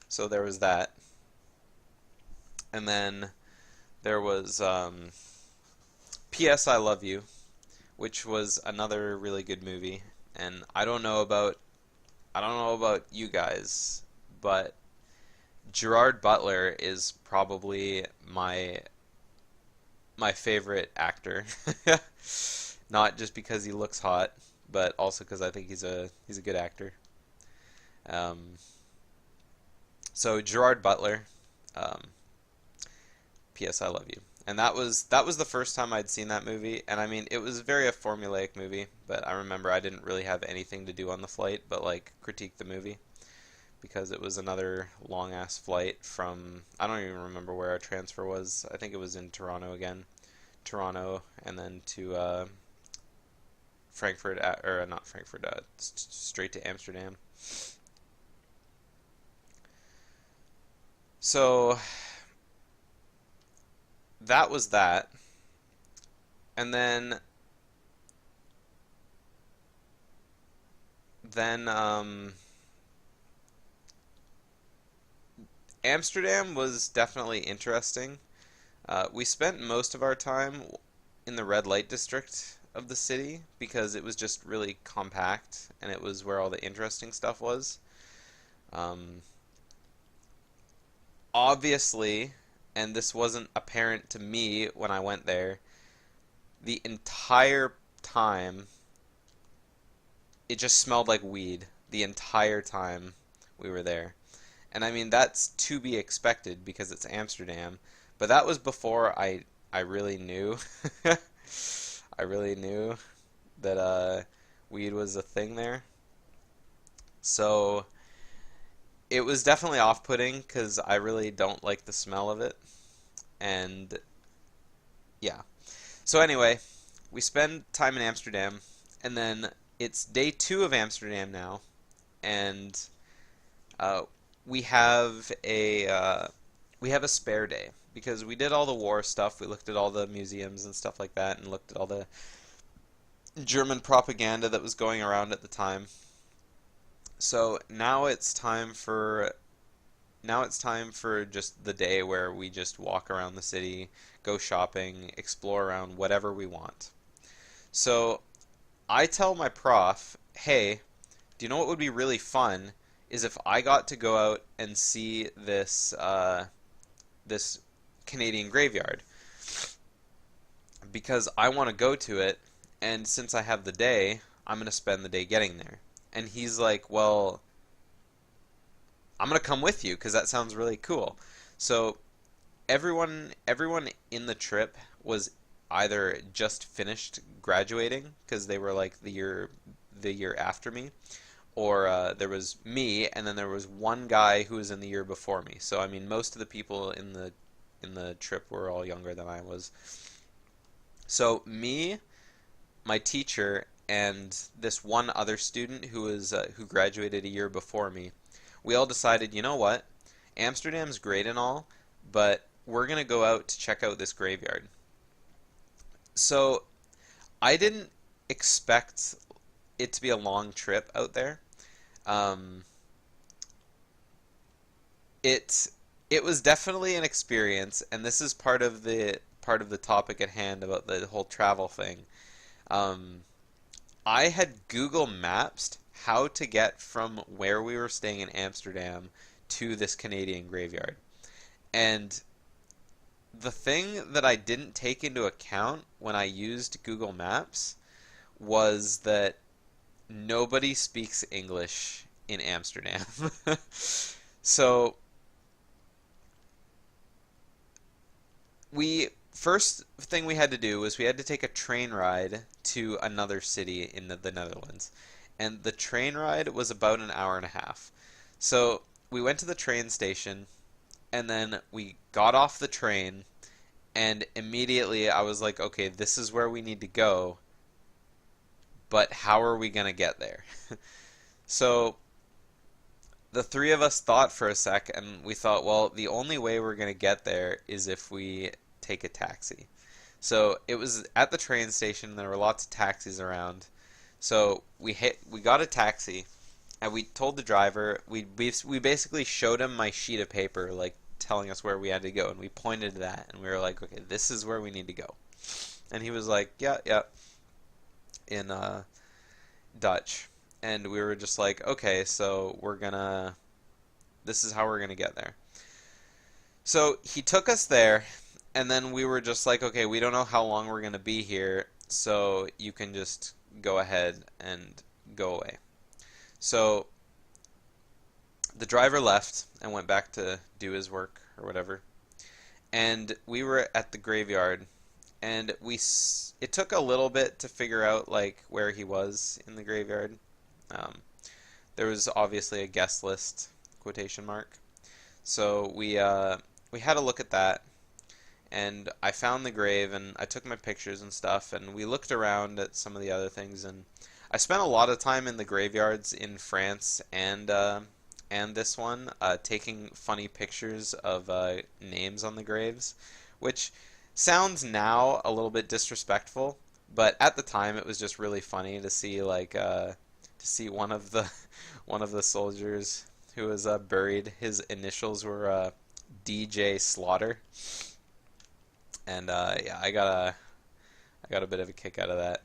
Speaker 1: So there was that. And then there was P.S. I Love You, which was another really good movie. And I don't know about you guys, but Gerard Butler is probably my favorite actor. Not just because he looks hot, but also because I think he's a good actor. Um, so Gerard Butler, um, P.S. I Love You. And that was the first time I'd seen that movie, and I mean it was very a formulaic movie, but I remember I didn't really have anything to do on the flight but like critique the movie because it was another long ass flight from I don't even remember where our transfer was. I think it was in Toronto again, Toronto, and then to Frankfurt or not Frankfurt, straight to Amsterdam. So that was that, and then Amsterdam was definitely interesting. We spent most of our time in the red light district of the city because it was just really compact and it was where all the interesting stuff was. Um, Obviously, and this wasn't apparent to me when I went there, the entire time it just smelled like weed the entire time we were there. And I mean, that's to be expected because it's Amsterdam. But that was before I really knew. I really knew that weed was a thing there. So it was definitely off-putting because I really don't like the smell of it. And yeah. So anyway, we spend time in Amsterdam, and then it's day 2 of Amsterdam now, and uh, we have a spare day because we did all the war stuff. We looked at all the museums and stuff like that, and looked at all the German propaganda that was going around at the time. So now it's time for just the day where we just walk around the city, go shopping, explore around whatever we want. So I tell my prof, hey, do you know what would be really fun is if I got to go out and see this Canadian graveyard because I want to go to it, and since I have the day, I'm going to spend the day getting there. And he's like, well, I'm going to come with you because that sounds really cool. So everyone in the trip was either just finished graduating because they were like the year after me, or there was me, and then there was one guy who was in the year before me. So I mean, most of the people in the trip were all younger than I was. So me, my teacher, and this one other student who graduated a year before me, we all decided, you know what? Amsterdam's great and all, but we're gonna go out to check out this graveyard. So I didn't expect it to be a long trip out there. Um, it it was definitely an experience, and this is part of the topic at hand about the whole travel thing. Um, I had Google Maps how to get from where we were staying in Amsterdam to this Canadian graveyard. And the thing that I didn't take into account when I used Google Maps was that nobody speaks English in Amsterdam. So we first thing we had to do was we had to take a train ride to another city in the Netherlands. And the train ride was about an hour and a half. So we went to the train station, and then we got off the train, and immediately I was like, okay, this is where we need to go, but how are we going to get there? So the three of us thought for a sec, and we thought, well, the only way we're going to get there is if we take a taxi. So it was at the train station. There were lots of taxis around. So we got a taxi, and we told the driver, we basically showed him my sheet of paper, like telling us where we had to go, and we pointed to that, and we were like, okay, this is where we need to go. And he was like, yeah, yeah, in Dutch. And we were just like, okay, so this is how we're gonna get there. So he took us there, and then we were just like, okay, we don't know how long we're gonna be here, so you can just go ahead and go away. So the driver left and went back to do his work or whatever, and we were at the graveyard, and it took a little bit to figure out like where he was in the graveyard. Um, there was obviously a guest list, quotation mark. So we had a look at that, and I found the grave, and I took my pictures and stuff, and we looked around at some of the other things, and I spent a lot of time in the graveyards in France and this one, taking funny pictures of names on the graves, which sounds now a little bit disrespectful, but at the time it was just really funny to see one of the one of the soldiers who was buried. His initials were DJ Slaughter, and yeah, I got a bit of a kick out of that.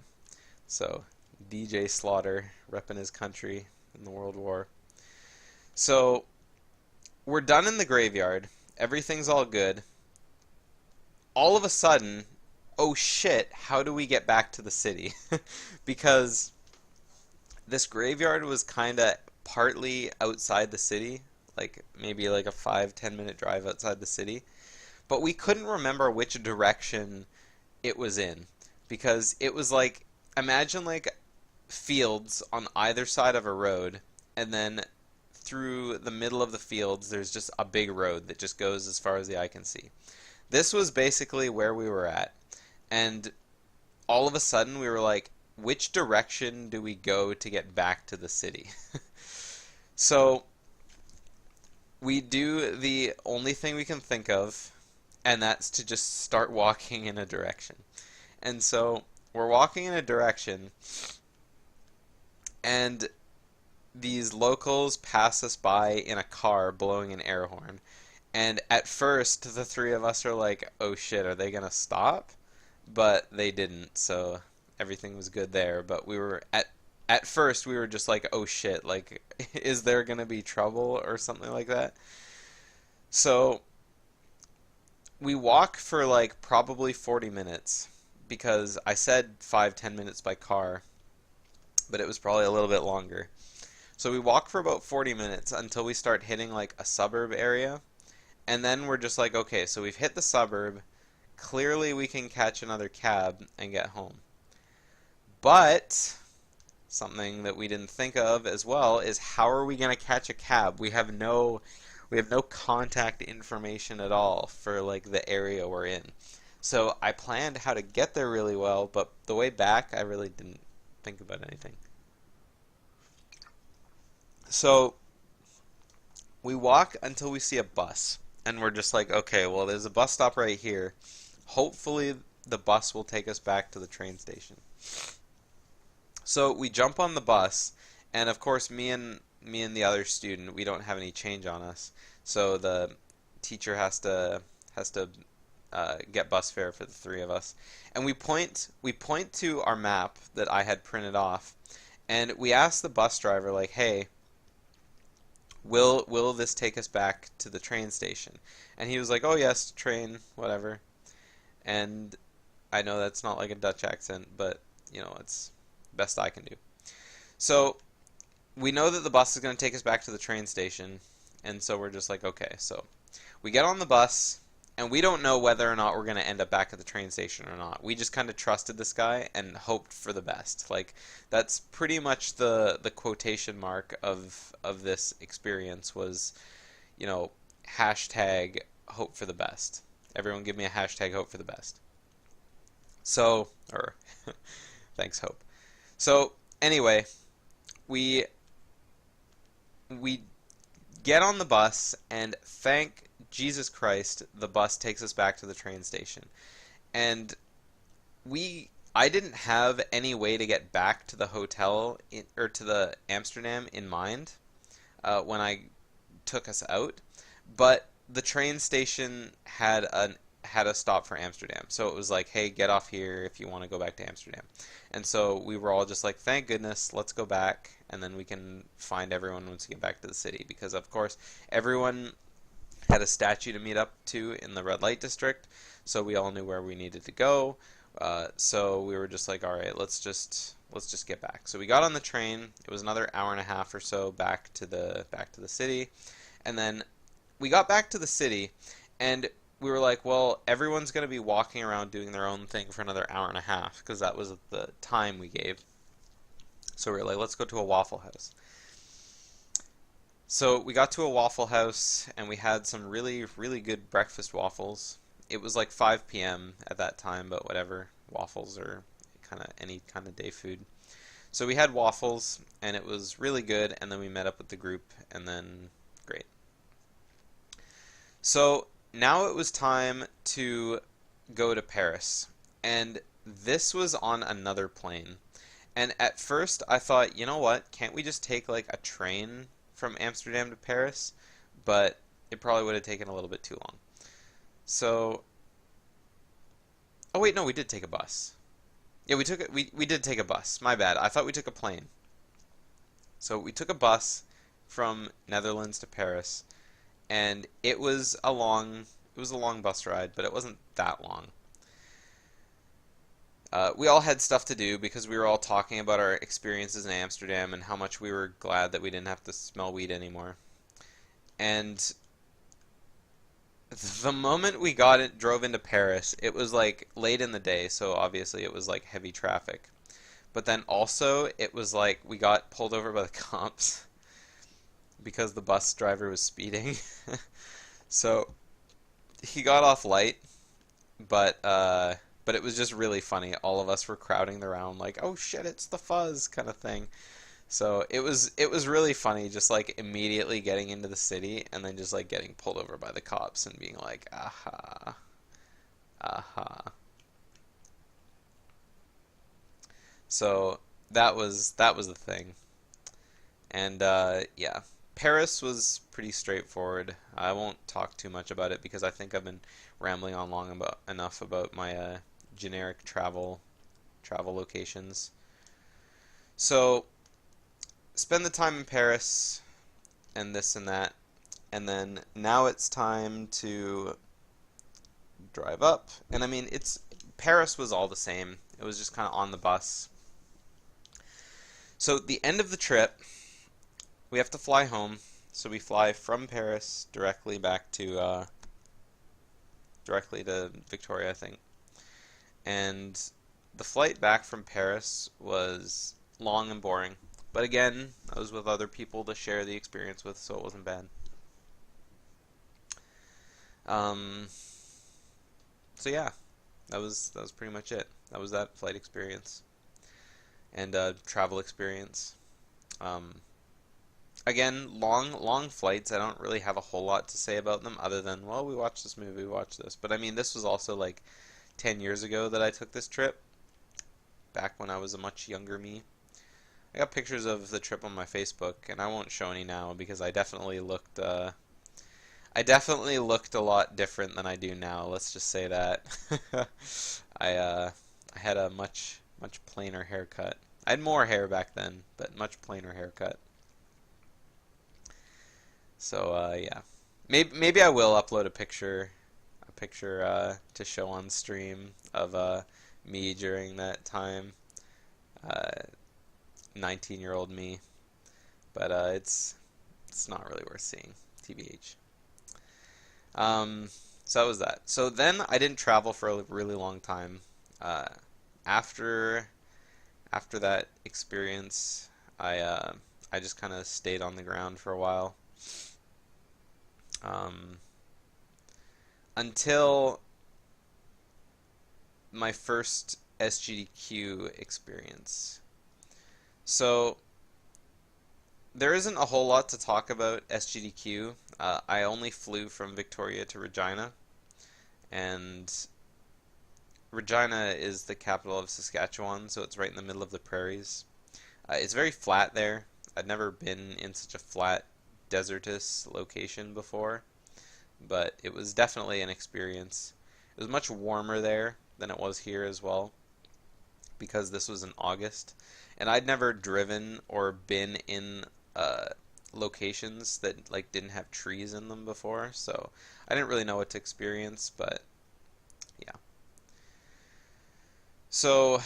Speaker 1: So DJ Slaughter repping his country in the World War. So we're done in the graveyard. Everything's all good. All of a sudden, oh shit, how do we get back to the city? Because this graveyard was kind of partly outside the city, like maybe like a 5-10 minute drive outside the city, but we couldn't remember which direction it was in, because it was like, imagine like fields on either side of a road, and then through the middle of the fields there's just a big road that just goes as far as the eye can see. This was basically where we were at, and all of a sudden we were like, which direction do we go to get back to the city? So we do the only thing we can think of, and that's to just start walking in a direction. And so we're walking in a direction, and these locals pass us by in a car blowing an air horn. And at first, the three of us are like, oh shit, are they gonna stop? But they didn't, so everything was good there. But we were at first we were just like, oh shit, like, is there gonna be trouble or something like that? So we walk for like probably 40 minutes because I said 5-10 minutes by car, but it was probably a little bit longer. So we walk for about 40 minutes until we start hitting like a suburb area. And then we're just like, okay, so we've hit the suburb. Clearly we can catch another cab and get home. But something that we didn't think of as well is how are we going to catch a cab? We have no contact information at all for like the area we're in. So I planned how to get there really well, but the way back I really didn't think about anything. So we walk until we see a bus, and we're just like, okay, well, there's a bus stop right here. Hopefully, the bus will take us back to the train station. So we jump on the bus, and of course, me and the other student, we don't have any change on us. So the teacher has to get bus fare for the three of us, and we point to our map that I had printed off, and we ask the bus driver like, hey, will this take us back to the train station? And he was like, oh yes, train, whatever. And I know that's not like a Dutch accent, but it's best I can do. So we know that the bus is going to take us back to the train station, and so we're just like, okay. So we get on the bus, and we don't know whether or not we're going to end up back at the train station or not. We just kind of trusted this guy and hoped for the best. Like, that's pretty much the quotation mark of this experience was, hashtag hope for the best. Everyone give me a hashtag hope for the best. So, or thanks, hope. So, anyway, we we get on the bus, and thank Jesus Christ, the bus takes us back to the train station. And I didn't have any way to get back to the hotel or to the Amsterdam in mind when I took us out, but the train station had a stop for Amsterdam. So it was like, hey, get off here if you want to go back to Amsterdam. And so we were all just like, thank goodness, let's go back, and then we can find everyone once we get back to the city. Because, of course, everyone had a statue to meet up to in the red light district, so we all knew where we needed to go. So we were just like, all right, let's just get back. So we got on the train. It was another hour and a half or so back to the city, and then we got back to the city, and we were like, well, everyone's going to be walking around doing their own thing for another hour and a half, because that was the time we gave. So we were like, let's go to a Waffle House. So we got to a Waffle House, and we had some really, really good breakfast waffles. It was like 5 p.m. at that time, but whatever. Waffles are kind of any kind of day food. So we had waffles, and it was really good, and then we met up with the group, and then great. So now it was time to go to Paris, and this was on another plane. And at first I thought, you know what, can't we just take like a train from Amsterdam to Paris? But it probably would have taken a little bit too long. So, oh wait, no, we did take a bus. Yeah, we did take a bus. My bad. I thought we took a plane. So we took a bus from Netherlands to Paris, and it was a long bus ride, but it wasn't that long. We all had stuff to do because we were all talking about our experiences in Amsterdam and how much we were glad that we didn't have to smell weed anymore. And the moment we drove into Paris, it was like late in the day, so obviously it was like heavy traffic. But then also it was like we got pulled over by the cops because the bus driver was speeding. So he got off light, but it was just really funny. All of us were crowding around like, "Oh shit, it's the fuzz" kind of thing. So it was really funny, just like immediately getting into the city and then just like getting pulled over by the cops and being like, "Aha, aha." So that was the thing, and yeah, Paris was pretty straightforward. I won't talk too much about it because I think I've been rambling on enough about my generic travel locations. So spend the time in Paris and this and that, and then now it's time to drive up. And I mean, it's Paris was all the same. It was just kind of on the bus. So the end of the trip, we have to fly home. So we fly from Paris directly to Victoria, I think. And the flight back from Paris was long and boring. But again, I was with other people to share the experience with, so it wasn't bad. Um, so yeah, that was pretty much it. That was that flight experience and travel experience. Um, Again, long flights. I don't really have a whole lot to say about them other than, well, we watched this movie, we watched this. But I mean, this was also like 10 years ago that I took this trip, back when I was a much younger me. I got pictures of the trip on my Facebook, and I won't show any now because I definitely looked a lot different than I do now. Let's just say that. I had a much plainer haircut. I had more hair back then, but much plainer haircut. So yeah, maybe I will upload a picture to show on stream of me during that time, uh, 19-year-old me. But it's not really worth seeing, TBH. So that was that. So then I didn't travel for a really long time. Uh, after after that experience, I just kind of stayed on the ground for a while. Um, until my first SGDQ experience. So there isn't a whole lot to talk about SGDQ. I only flew from Victoria to Regina, and Regina is the capital of Saskatchewan, so it's right in the middle of the prairies. It's very flat there. I'd never been in such a flat, desertous location before, but it was definitely an experience. It was much warmer there than it was here as well, because this was in August, and I'd never driven or been in locations that like didn't have trees in them before, so I didn't really know what to experience, but yeah. So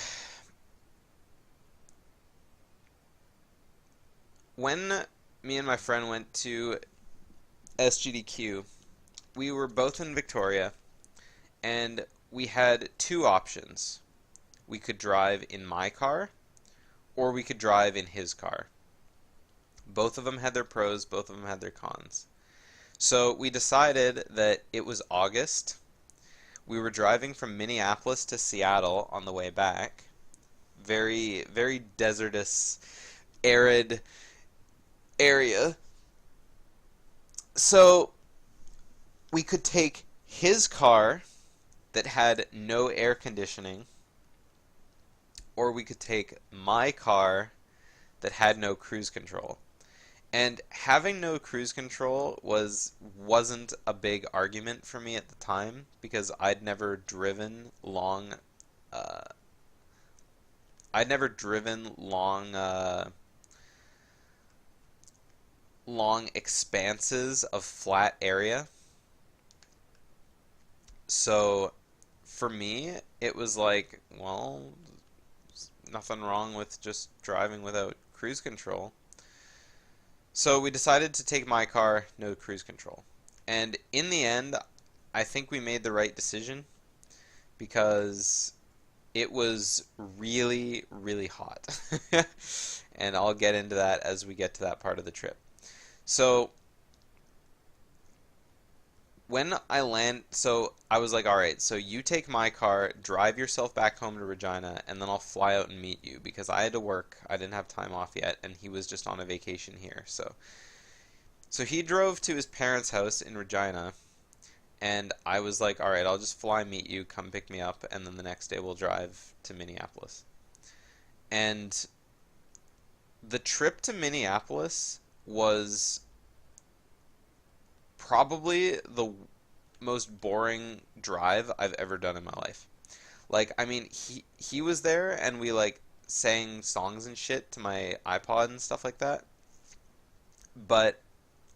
Speaker 1: when me and my friend went to SGDQ, we were both in Victoria, and we had two options. We could drive in my car, or we could drive in his car. Both of them had their pros, both of them had their cons. So we decided that it was August. We were driving from Minneapolis to Seattle on the way back. Very, very desertous, arid area. So we could take his car that had no air conditioning, or we could take my car that had no cruise control. And having no cruise control wasn't a big argument for me at the time, because uh, I'd never driven long expanses of flat area. So for me, it was like, well, there's nothing wrong with just driving without cruise control. So we decided to take my car, no cruise control. And in the end, I think we made the right decision, because it was really, really hot. And I'll get into that as we get to that part of the trip. So so I was like, all right, so you take my car, drive yourself back home to Regina, and then I'll fly out and meet you, because I had to work. I didn't have time off yet, and he was just on a vacation here. So he drove to his parents' house in Regina, and I was like, all right, I'll just fly meet you, come pick me up, and then the next day we'll drive to Minneapolis. And the trip to Minneapolis was probably the most boring drive I've ever done in my life. Like, I mean, he was there, and we like sang songs and shit to my iPod and stuff like that. But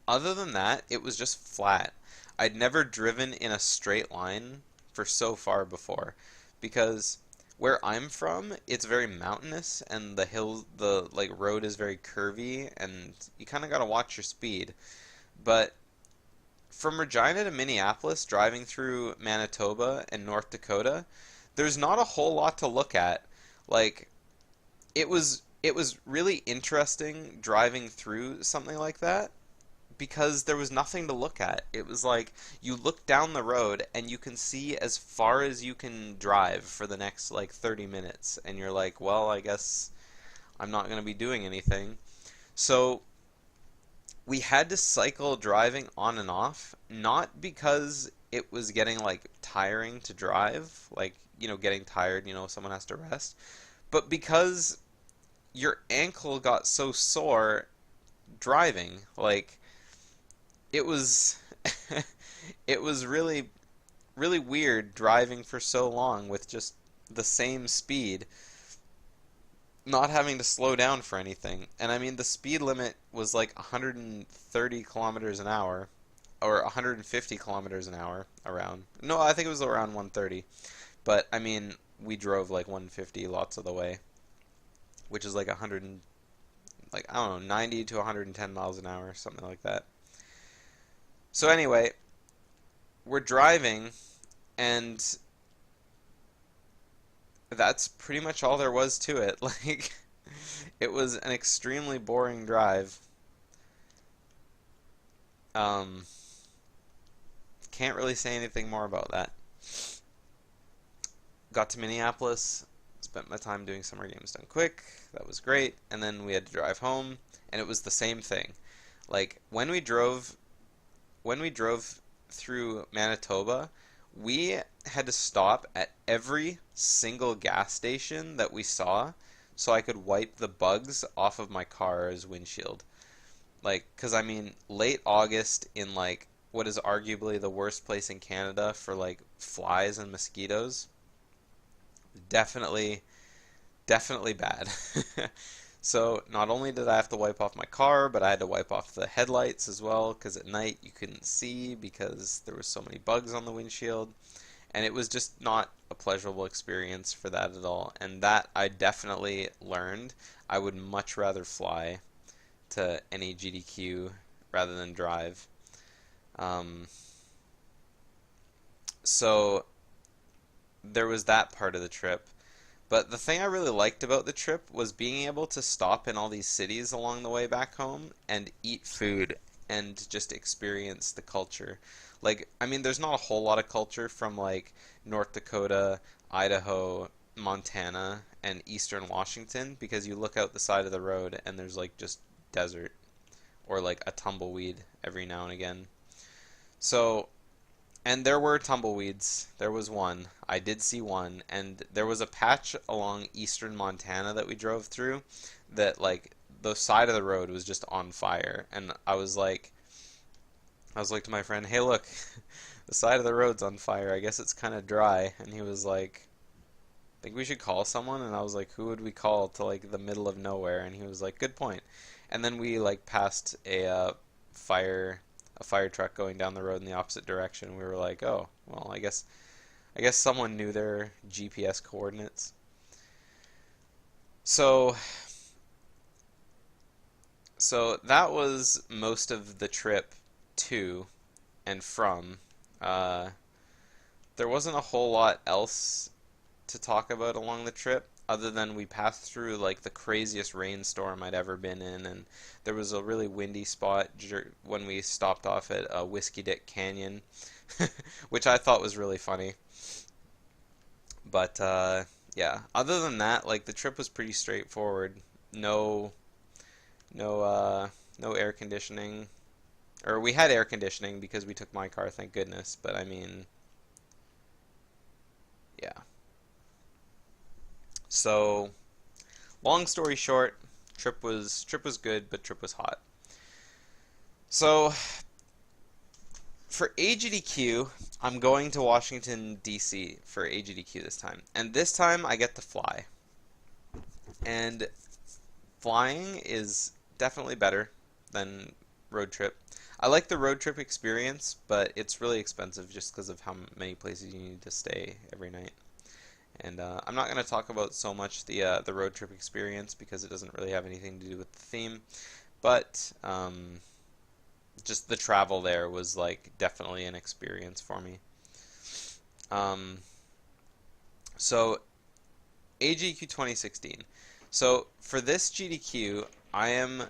Speaker 1: other than that, it was just flat. I'd never driven in a straight line for so far before, because where I'm from, it's very mountainous and the like road is very curvy and you kind of got to watch your speed. But from Regina to Minneapolis, driving through Manitoba and North Dakota, there's not a whole lot to look at. Like it was really interesting driving through something like that because there was nothing to look at. It was like you look down the road and you can see as far as you can drive for the next like 30 minutes and you're like, well, I guess I'm not going to be doing anything. So we had to cycle driving on and off, not because it was getting like tiring to drive, like, getting tired, someone has to rest, but because your ankle got so sore driving. Like, it was it was really really weird driving for so long with just the same speed, not having to slow down for anything. And I mean, the speed limit was like 130 kilometers an hour or 150 kilometers an hour around. No, I think it was around 130. But I mean, we drove like 150 lots of the way, which is like 100 like I don't know, 90 to 110 miles an hour, something like that. So anyway, we're driving and that's pretty much all there was to it. Like, it was an extremely boring drive. Um, can't really say anything more about that. Got to Minneapolis, spent my time doing Summer Games Done Quick. That was great. And then we had to drive home, and it was the same thing. Like, when we drove through Manitoba, we had to stop at every single gas station that we saw so I could wipe the bugs off of my car's windshield. Like, because I mean, late August in like what is arguably the worst place in Canada for like flies and mosquitoes, definitely, definitely bad. So not only did I have to wipe off my car, but I had to wipe off the headlights as well, because at night you couldn't see because there was so many bugs on the windshield. And it was just not a pleasurable experience for that at all. And that I definitely learned. I would much rather fly to any GDQ rather than drive. Um, so there was that part of the trip. But the thing I really liked about the trip was being able to stop in all these cities along the way back home and eat food and just experience the culture. Like, I mean, there's not a whole lot of culture from like North Dakota, Idaho, Montana, and Eastern Washington because you look out the side of the road and there's like just desert or like a tumbleweed every now and again. So, and there were tumbleweeds. There was one. I did see one. And there was a patch along eastern Montana that we drove through that, like, the side of the road was just on fire. And I was like to my friend, hey, look, the side of the road's on fire. I guess it's kind of dry. And he was like, I think we should call someone. And I was like, who would we call to, like, the middle of nowhere? And he was like, good point. And then we, like, passed fire a fire truck going down the road in the opposite direction. We were like, oh, well, I guess someone knew their GPS coordinates. So so that was most of the trip to and from. Uh, there wasn't a whole lot else to talk about along the trip other than we passed through like the craziest rainstorm I'd ever been in, and there was a really windy spot when we stopped off at Whiskey Dick Canyon, which I thought was really funny. But yeah, other than that, like the trip was pretty straightforward. No, no air conditioning, or we had air conditioning because we took my car, thank goodness. But I mean, yeah. So, long story short, trip was good, but trip was hot. So, for AGDQ, I'm going to Washington D.C. for AGDQ this time, and this time I get to fly. And flying is definitely better than road trip. I like the road trip experience, but it's really expensive just because of how many places you need to stay every night. And I'm not going to talk about so much the road trip experience because it doesn't really have anything to do with the theme, but just the travel there was like definitely an experience for me. Um, so AGQ 2016. So for this GDQ, I am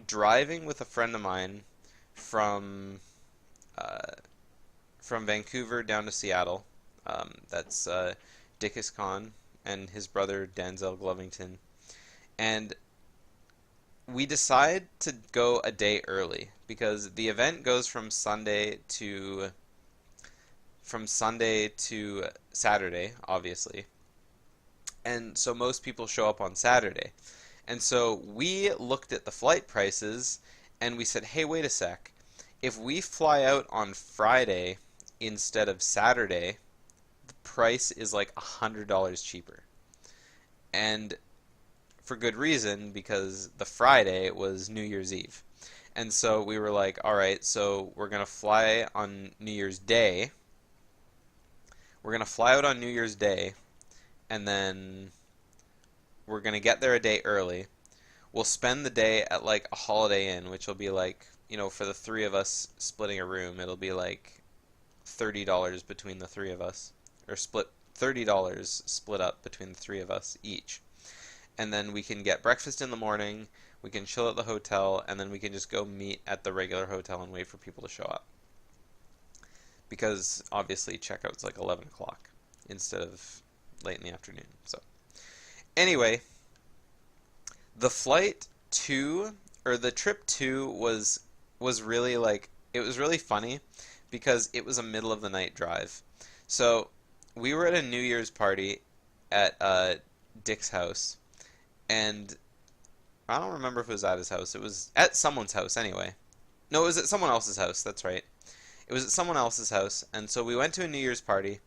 Speaker 1: driving with a friend of mine from uh, from Vancouver down to Seattle. That's Dickus Khan and his brother Denzel Glovington. And we decide to go a day early because the event goes from Sunday to Saturday, obviously. And so most people show up on Saturday. And so we looked at the flight prices and we said, "Hey, wait a sec. If we fly out on Friday instead of Saturday, the price is like $100 cheaper." And for good reason, because the Friday was New Year's Eve. And so we were like, all right, so we're going to fly on New Year's Day. We're going to fly out on New Year's Day, and then we're going to get there a day early. We'll spend the day at like a Holiday Inn, which will be like, for the three of us splitting a room, it'll be like $30 between the three of us, or split $30 split up between the three of us each. And then we can get breakfast in the morning, we can chill at the hotel, and then we can just go meet at the regular hotel and wait for people to show up. Because obviously checkout's like 11 o'clock instead of late in the afternoon. So anyway, the flight to, or the trip to was really like, it was really funny because it was a middle of the night drive. So we were at a New Year's party at Dick's house, and I don't remember if it was at his house. It was at someone's house anyway. No, it was at someone else's house. That's right. It was at someone else's house, and so we went to a New Year's party,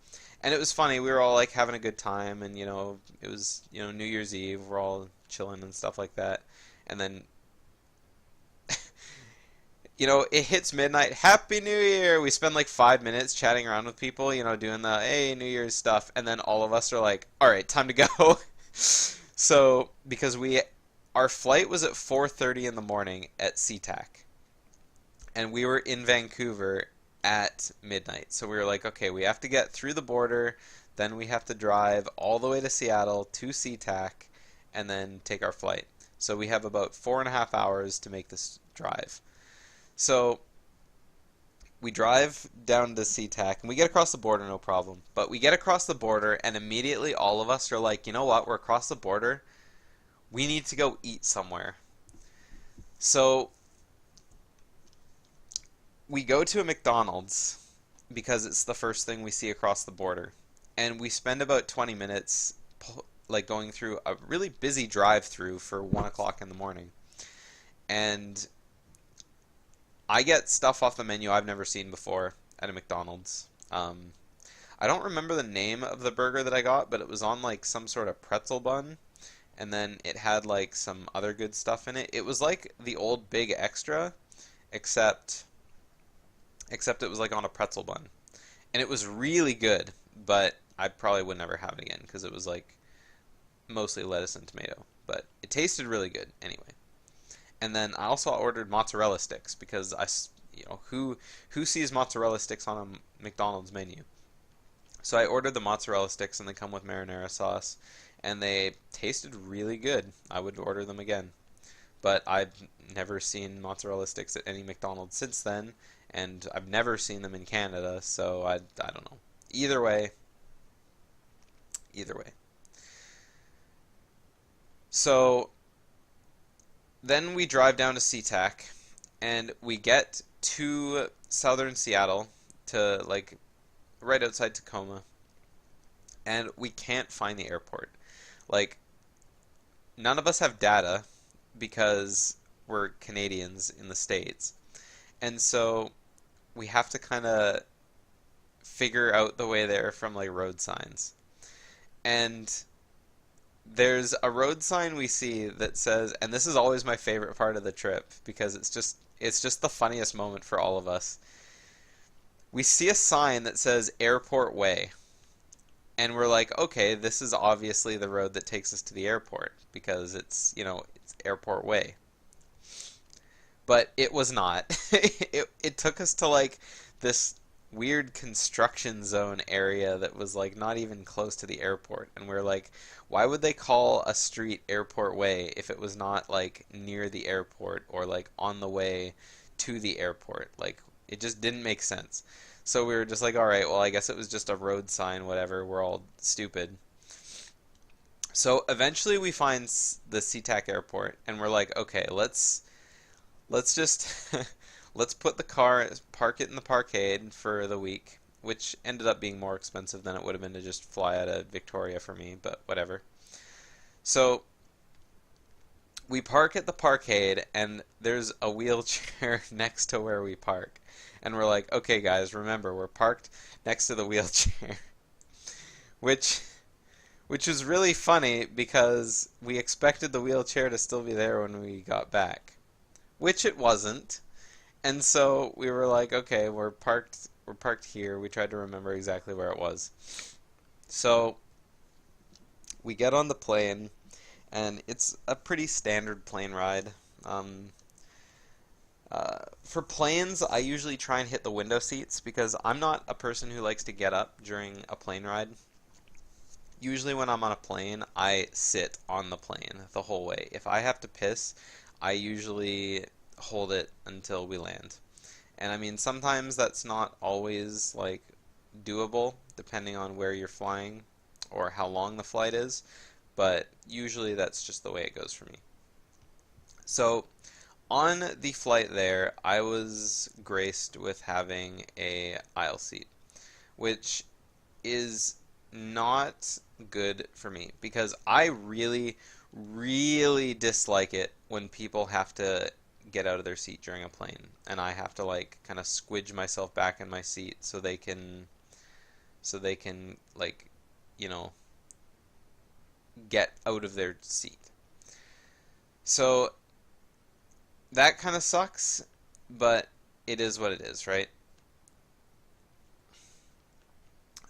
Speaker 1: and it was funny. We were all like having a good time, and it was New Year's Eve. We're all chilling and stuff like that, and then it hits midnight. Happy New Year! We spend like 5 minutes chatting around with people, doing the hey New Year's stuff, and then all of us are like, all right, time to go. So because our flight was at 4:30 in the morning at SeaTac, and we were in Vancouver at midnight. So we were like, okay, we have to get through the border, then we have to drive all the way to Seattle to SeaTac, and then take our flight. So we have about 4.5 hours to make this drive. So we drive down to SeaTac, and we get across the border, no problem. But we get across the border, and immediately all of us are like, you know what, we're across the border. We need to go eat somewhere. So we go to a McDonald's because it's the first thing we see across the border. And we spend about 20 minutes like going through a really busy drive-through for 1 o'clock in the morning. And I get stuff off the menu I've never seen before at a McDonald's. I don't remember the name of the burger that I got, but it was on like some sort of pretzel bun, and then it had like some other good stuff in it. It was like the old Big Extra, except it was like on a pretzel bun. And it was really good, but I probably would never have it again because it was like mostly lettuce and tomato. But it tasted really good anyway. And then I also ordered mozzarella sticks because who sees mozzarella sticks on a McDonald's menu? So I ordered the mozzarella sticks, and they come with marinara sauce, and they tasted really good. I would order them again. But I've never seen mozzarella sticks at any McDonald's since then, and I've never seen them in Canada, so I don't know. Either way. So then we drive down to SeaTac, and we get to southern Seattle, to like right outside Tacoma, and we can't find the airport. Like, none of us have data because we're Canadians in the States. And so we have to kind of figure out the way there from like road signs. And there's a road sign we see that says, and this is always my favorite part of the trip because it's just the funniest moment for all of us. We see a sign that says Airport Way, and we're like, okay, this is obviously the road that takes us to the airport because it's Airport Way. But it was not. It took us to like this weird construction zone area that was like not even close to the airport. And we're like, why would they call a street Airport Way if it was not like near the airport or like on the way to the airport? Like it just didn't make sense. So we were just like, all right, well, I guess it was just a road sign, whatever. We're all stupid. So eventually we find the SeaTac airport and we're like, okay, let's just let's put the car, park it in the parkade for the week, which ended up being more expensive than it would have been to just fly out of Victoria for me, but whatever. So we park at the parkade, and there's a wheelchair next to where we park. And we're like, okay, guys, remember, we're parked next to the wheelchair. Which which was really funny because we expected the wheelchair to still be there when we got back, which it wasn't. And so we were like, okay, we're parked here. We tried to remember exactly where it was. So we get on the plane, and it's a pretty standard plane ride. Um, for planes, I usually try and hit the window seats because I'm not a person who likes to get up during a plane ride. Usually when I'm on a plane, I sit on the plane the whole way. If I have to piss, I usually hold it until we land. And I mean, sometimes that's not always like doable depending on where you're flying or how long the flight is, but usually that's just the way it goes for me. So, on the flight there, I was graced with having a aisle seat, which is not good for me because I really, really dislike it when people have to get out of their seat during a plane and I have to like kind of squidge myself back in my seat so they can like, you know, get out of their seat. So that kind of sucks, but it is what it is, right?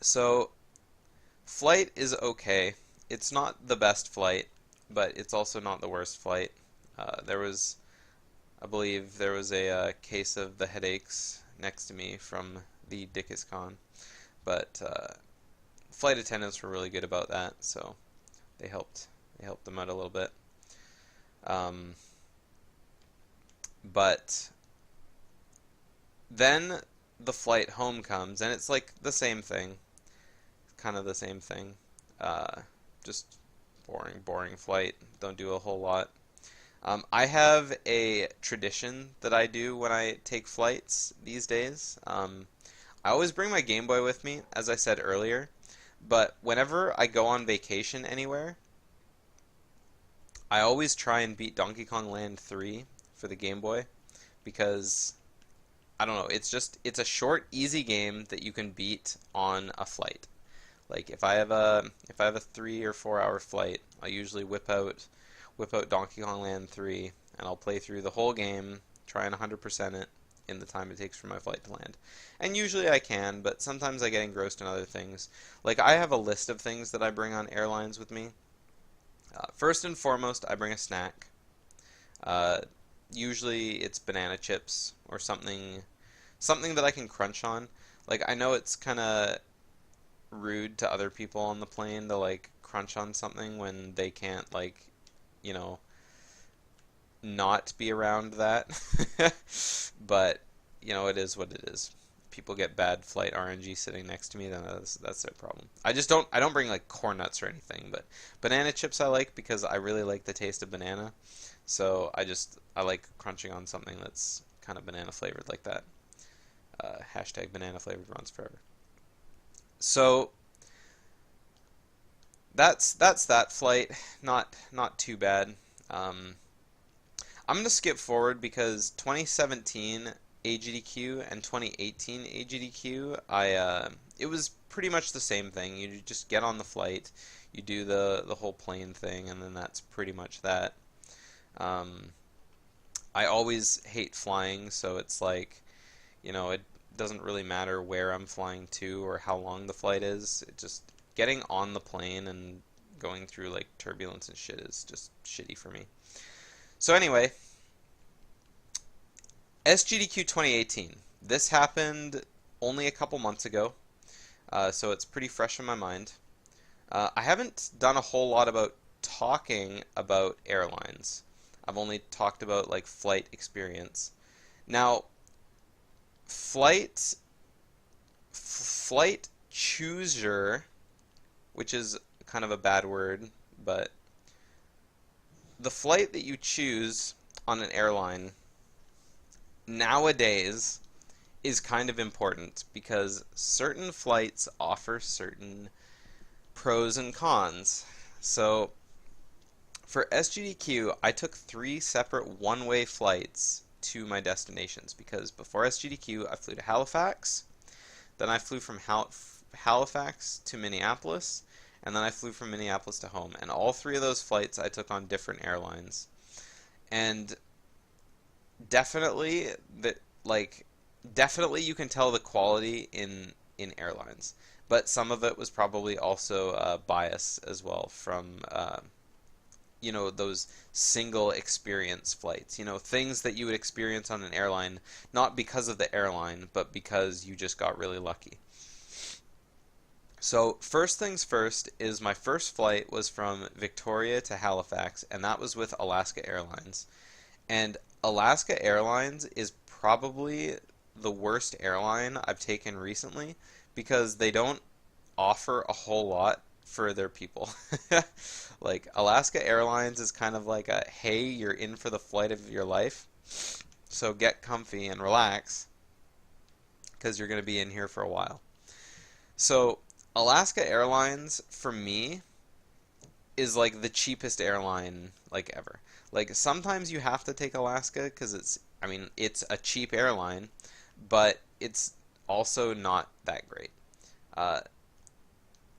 Speaker 1: So flight is okay. It's not the best flight, but it's also not the worst flight. I believe, there was a case of the headaches next to me from the Dickiscon, but flight attendants were really good about that, so they helped. They helped them out a little bit. Um, but then the flight home comes, and it's like the same thing, kind of the same thing. Uh, just boring flight. Don't do a whole lot. I have a tradition that I do when I take flights these days. I always bring my Game Boy with me, as I said earlier, but whenever I go on vacation anywhere, I always try and beat Donkey Kong Land 3 for the Game Boy because I don't know, it's a short, easy game that you can beat on a flight. Like if I have a 3 or 4 hour flight, I usually whip out Donkey Kong Land 3 and I'll play through the whole game, try and 100% it in the time it takes for my flight to land. And usually I can, but sometimes I get engrossed in other things. Like I have a list of things that I bring on airlines with me. First and foremost, I bring a snack. Uh, Usually it's banana chips or something that I can crunch on. Like I know it's kind of rude to other people on the plane to like crunch on something when they can't like, you know, not be around that. But, you know, it is what it is. People get bad flight RNG sitting next to me, then that's their problem. I don't bring like corn nuts or anything, but banana chips I like because I really like the taste of banana. So I like crunching on something that's kind of banana flavored like that. Hashtag banana flavored runs forever. So that's that flight. Not too bad. Um, I'm gonna skip forward because 2017 AGDQ and 2018 AGDQ, it was pretty much the same thing. You just get on the flight, you do the whole plane thing, and then that's pretty much that. Um, I always hate flying, so it's like, it doesn't really matter where I'm flying to or how long the flight is. It just getting on the plane and going through like turbulence and shit is just shitty for me. So anyway, SGDQ 2018. This happened only a couple months ago, so it's pretty fresh in my mind. I haven't done a whole lot about talking about airlines. I've only talked about like flight experience. Now, flight chooser, which is kind of a bad word, but the flight that you choose on an airline nowadays is kind of important because certain flights offer certain pros and cons. So for SGDQ, I took 3 separate one-way flights to my destinations because before SGDQ, I flew to Halifax, then I flew from Halifax to Minneapolis, and then I flew from Minneapolis to home. And all 3 of those flights I took on different airlines. And definitely definitely you can tell the quality in airlines. But some of it was probably also bias as well from those single experience flights. Things that you would experience on an airline, not because of the airline, but because you just got really lucky. So first things first is my first flight was from Victoria to Halifax, and that was with Alaska Airlines. And Alaska Airlines is probably the worst airline I've taken recently because they don't offer a whole lot for their people. Like Alaska Airlines is kind of like a, hey, you're in for the flight of your life, so get comfy and relax because you're going to be in here for a while. So Alaska Airlines for me is like the cheapest airline like ever. Like sometimes you have to take Alaska because it's a cheap airline, but it's also not that great. Uh,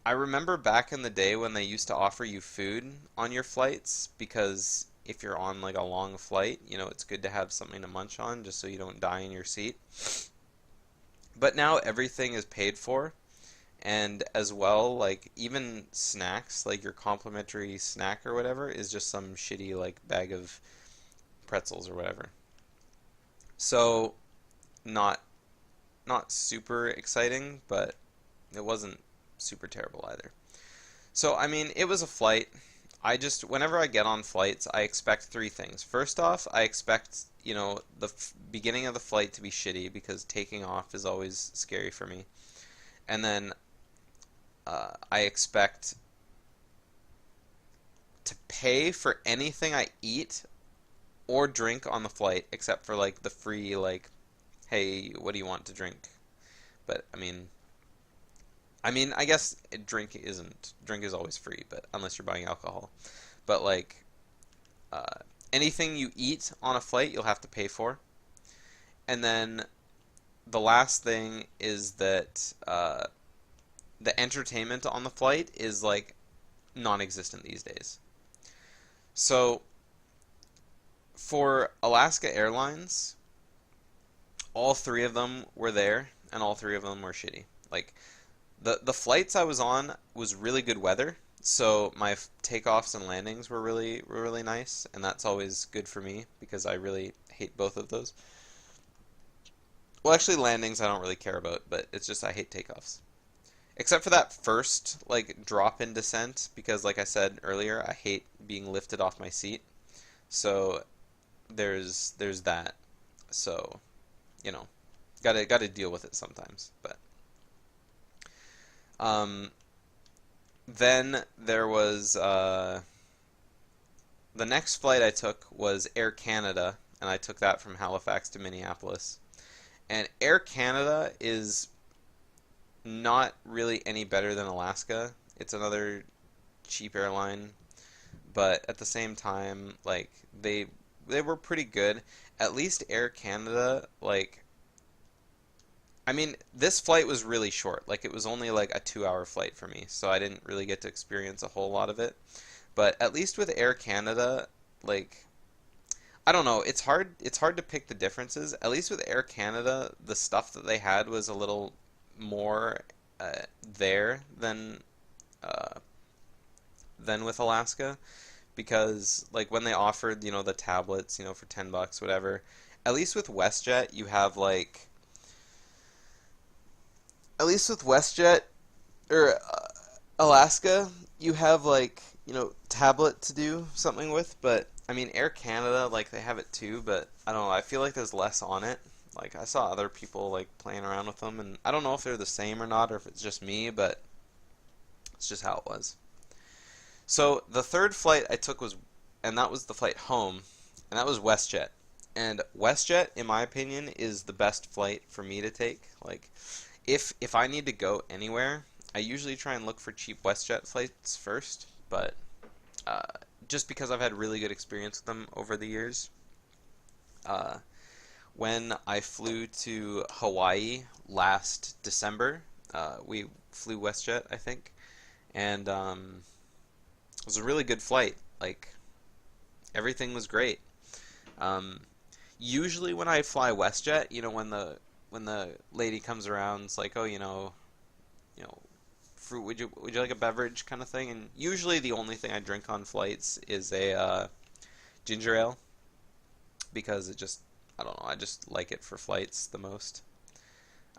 Speaker 1: I remember back in the day when they used to offer you food on your flights because if you're on like a long flight, it's good to have something to munch on just so you don't die in your seat. But now everything is paid for, and as well, like even snacks, like your complimentary snack or whatever is just some shitty like bag of pretzels or whatever. So not not super exciting, but it wasn't super terrible either. So, it was a flight. Whenever I get on flights, I expect 3 things. First off, I expect, the beginning of the flight to be shitty because taking off is always scary for me. And then I expect to pay for anything I eat or drink on the flight, except for like the free, like, hey, what do you want to drink? But I guess drink is always free, but unless you're buying alcohol. But like uh, anything you eat on a flight, you'll have to pay for. And then the last thing is that the entertainment on the flight is like non-existent these days. So for Alaska Airlines, all 3 of them were there, and all 3 of them were shitty. Like the flights I was on was really good weather, so my takeoffs and landings were really nice, and that's always good for me because I really hate both of those. Well, actually, landings I don't really care about, but it's just I hate takeoffs. Except for that first like drop in descent, because like I said earlier, I hate being lifted off my seat. So there's that. So, you know, gotta deal with it sometimes. But then there was the next flight I took was Air Canada, and I took that from Halifax to Minneapolis. And Air Canada is not really any better than Alaska. It's another cheap airline, but at the same time, like they were pretty good. At least Air Canada, like I mean, this flight was really short. Like it was only like a 2-hour flight for me, so I didn't really get to experience a whole lot of it. But at least with Air Canada, like I don't know, it's hard to pick the differences. At least with Air Canada, the stuff that they had was a little more there uh, than with Alaska because like when they offered, the tablets, for $10, whatever. At least with WestJet, you have like at least with WestJet or Alaska, you have like, tablet to do something with, but I mean Air Canada, like they have it too, but I don't know, I feel like there's less on it. Like I saw other people like playing around with them and I don't know if they're the same or not or if it's just me, but it's just how it was. So the third flight I took was and that was the flight home, and that was WestJet. And WestJet, in my opinion, is the best flight for me to take. Like if I need to go anywhere, I usually try and look for cheap WestJet flights first, but uh, just because I've had really good experience with them over the years. Uh, when I flew to Hawaii last December, we flew WestJet, I think, and it was a really good flight. Like everything was great. Um, Usually when I fly WestJet, when the lady comes around, it's like, oh, you know, fruit. Would you like a beverage kind of thing? And usually the only thing I drink on flights is a ginger ale because it just I don't know. I just like it for flights the most.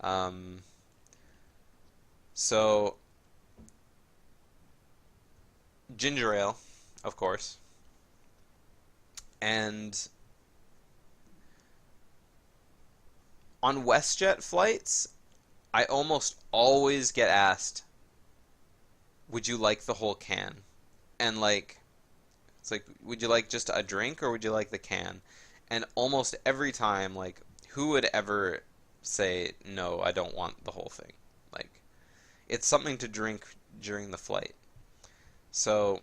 Speaker 1: Um, so ginger ale, of course, and on WestJet flights, I almost always get asked, "Would you like the whole can?" And like it's like, "Would you like just a drink or would you like the can?" And almost every time, like, who would ever say, "No, I don't want the whole thing?" Like, it's something to drink during the flight. So,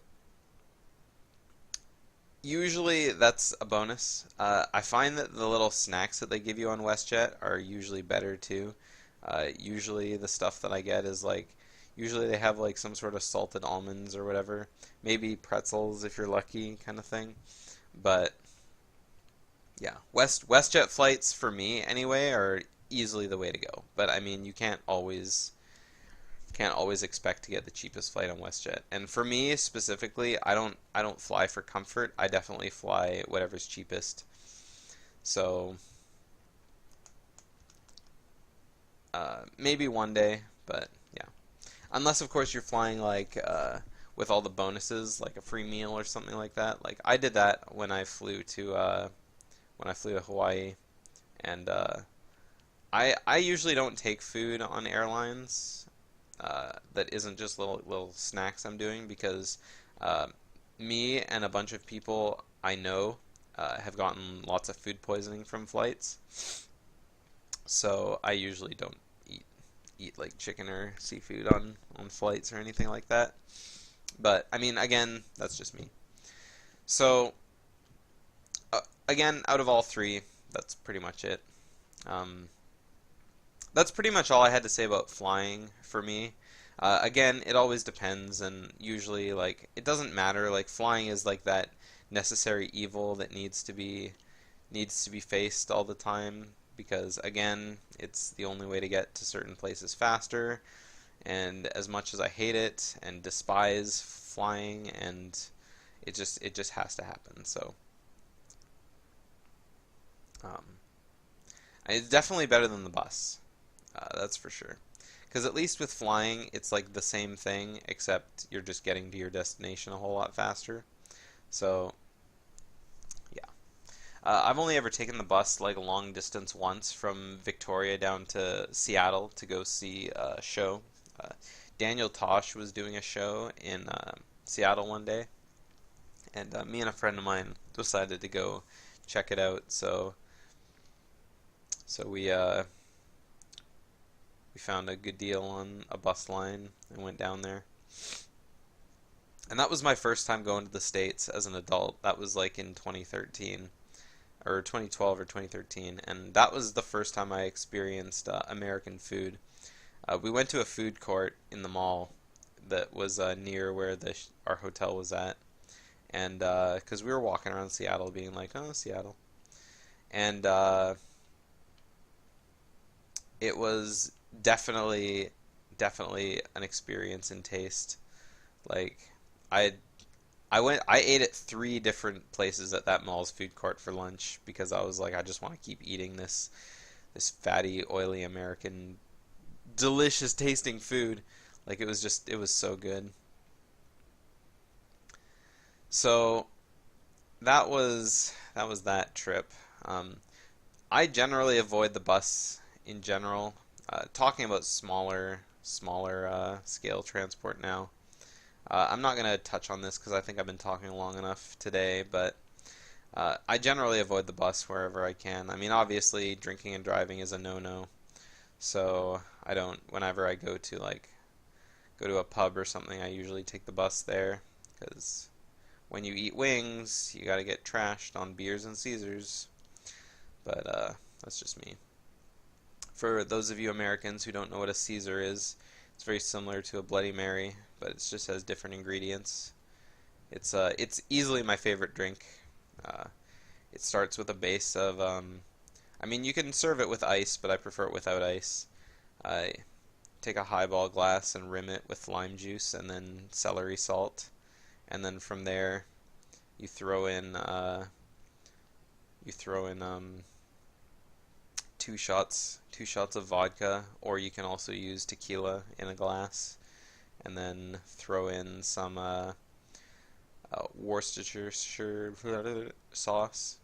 Speaker 1: usually that's a bonus. I find that the little snacks that they give you on WestJet are usually better too. Usually the stuff that I get is like, usually they have like some sort of salted almonds or whatever, maybe pretzels if you're lucky, kind of thing. But yeah, WestJet flights for me anyway are easily the way to go. But I mean, you can't always expect to get the cheapest flight on WestJet. And for me specifically, I don't fly for comfort. I definitely fly whatever's cheapest. So maybe one day, but yeah. Unless of course you're flying like with all the bonuses, like a free meal or something like that. Like I did that when I flew to Hawaii, and I usually don't take food on airlines that isn't just little snacks I'm doing because uh, me and a bunch of people I know have gotten lots of food poisoning from flights. So I usually don't eat eat like chicken or seafood on flights or anything like that. But I mean, again, that's just me. So again, out of all three, that's pretty much it. Um, that's pretty much all I had to say about flying for me. Again, it always depends, and usually, like, it doesn't matter. Like, flying is like that necessary evil that needs to be faced all the time because, again, it's the only way to get to certain places faster. And as much as I hate it and despise flying, and it just has to happen. So, um, it's definitely better than the bus. That's for sure. Because at least with flying, it's like the same thing, except you're just getting to your destination a whole lot faster. So, yeah. I've only ever taken the bus like a long distance once from Victoria down to Seattle to go see a show. Uh, Daniel Tosh was doing a show in Seattle one day, and me and a friend of mine decided to go check it out. So we found a good deal on a bus line and went down there. And that was my first time going to the States as an adult. That was like in 2013. or 2012 or 2013, and that was the first time I experienced American food. We went to a food court in the mall that was near where our hotel was at, and because we were walking around Seattle, being like, "Oh, Seattle," and it was definitely an experience in taste. Like, I I ate at three different places at that mall's food court for lunch because I was like, I just want to keep eating this fatty, oily American, delicious tasting food. Like it was so good. So that was that trip. Um, I generally avoid the bus in general. Talking about smaller scale transport now. I'm not gonna touch on this because I think I've been talking long enough today, but I generally avoid the bus wherever I can. I mean, obviously, drinking and driving is a no-no, so I don't. Whenever I go to a pub or something, I usually take the bus there because when you eat wings, you gotta get trashed on beers and Caesars. But that's just me. For those of you Americans who don't know what a Caesar is, it's very similar to a Bloody Mary, but it just has different ingredients. It's easily my favorite drink. Uh, it starts with a base of I mean you can serve it with ice, but I prefer it without ice. I take a highball glass and rim it with lime juice and then celery salt, and then from there you throw in you throw in two shots of vodka, or you can also use tequila in a glass, and then throw in some Worcestershire sauce,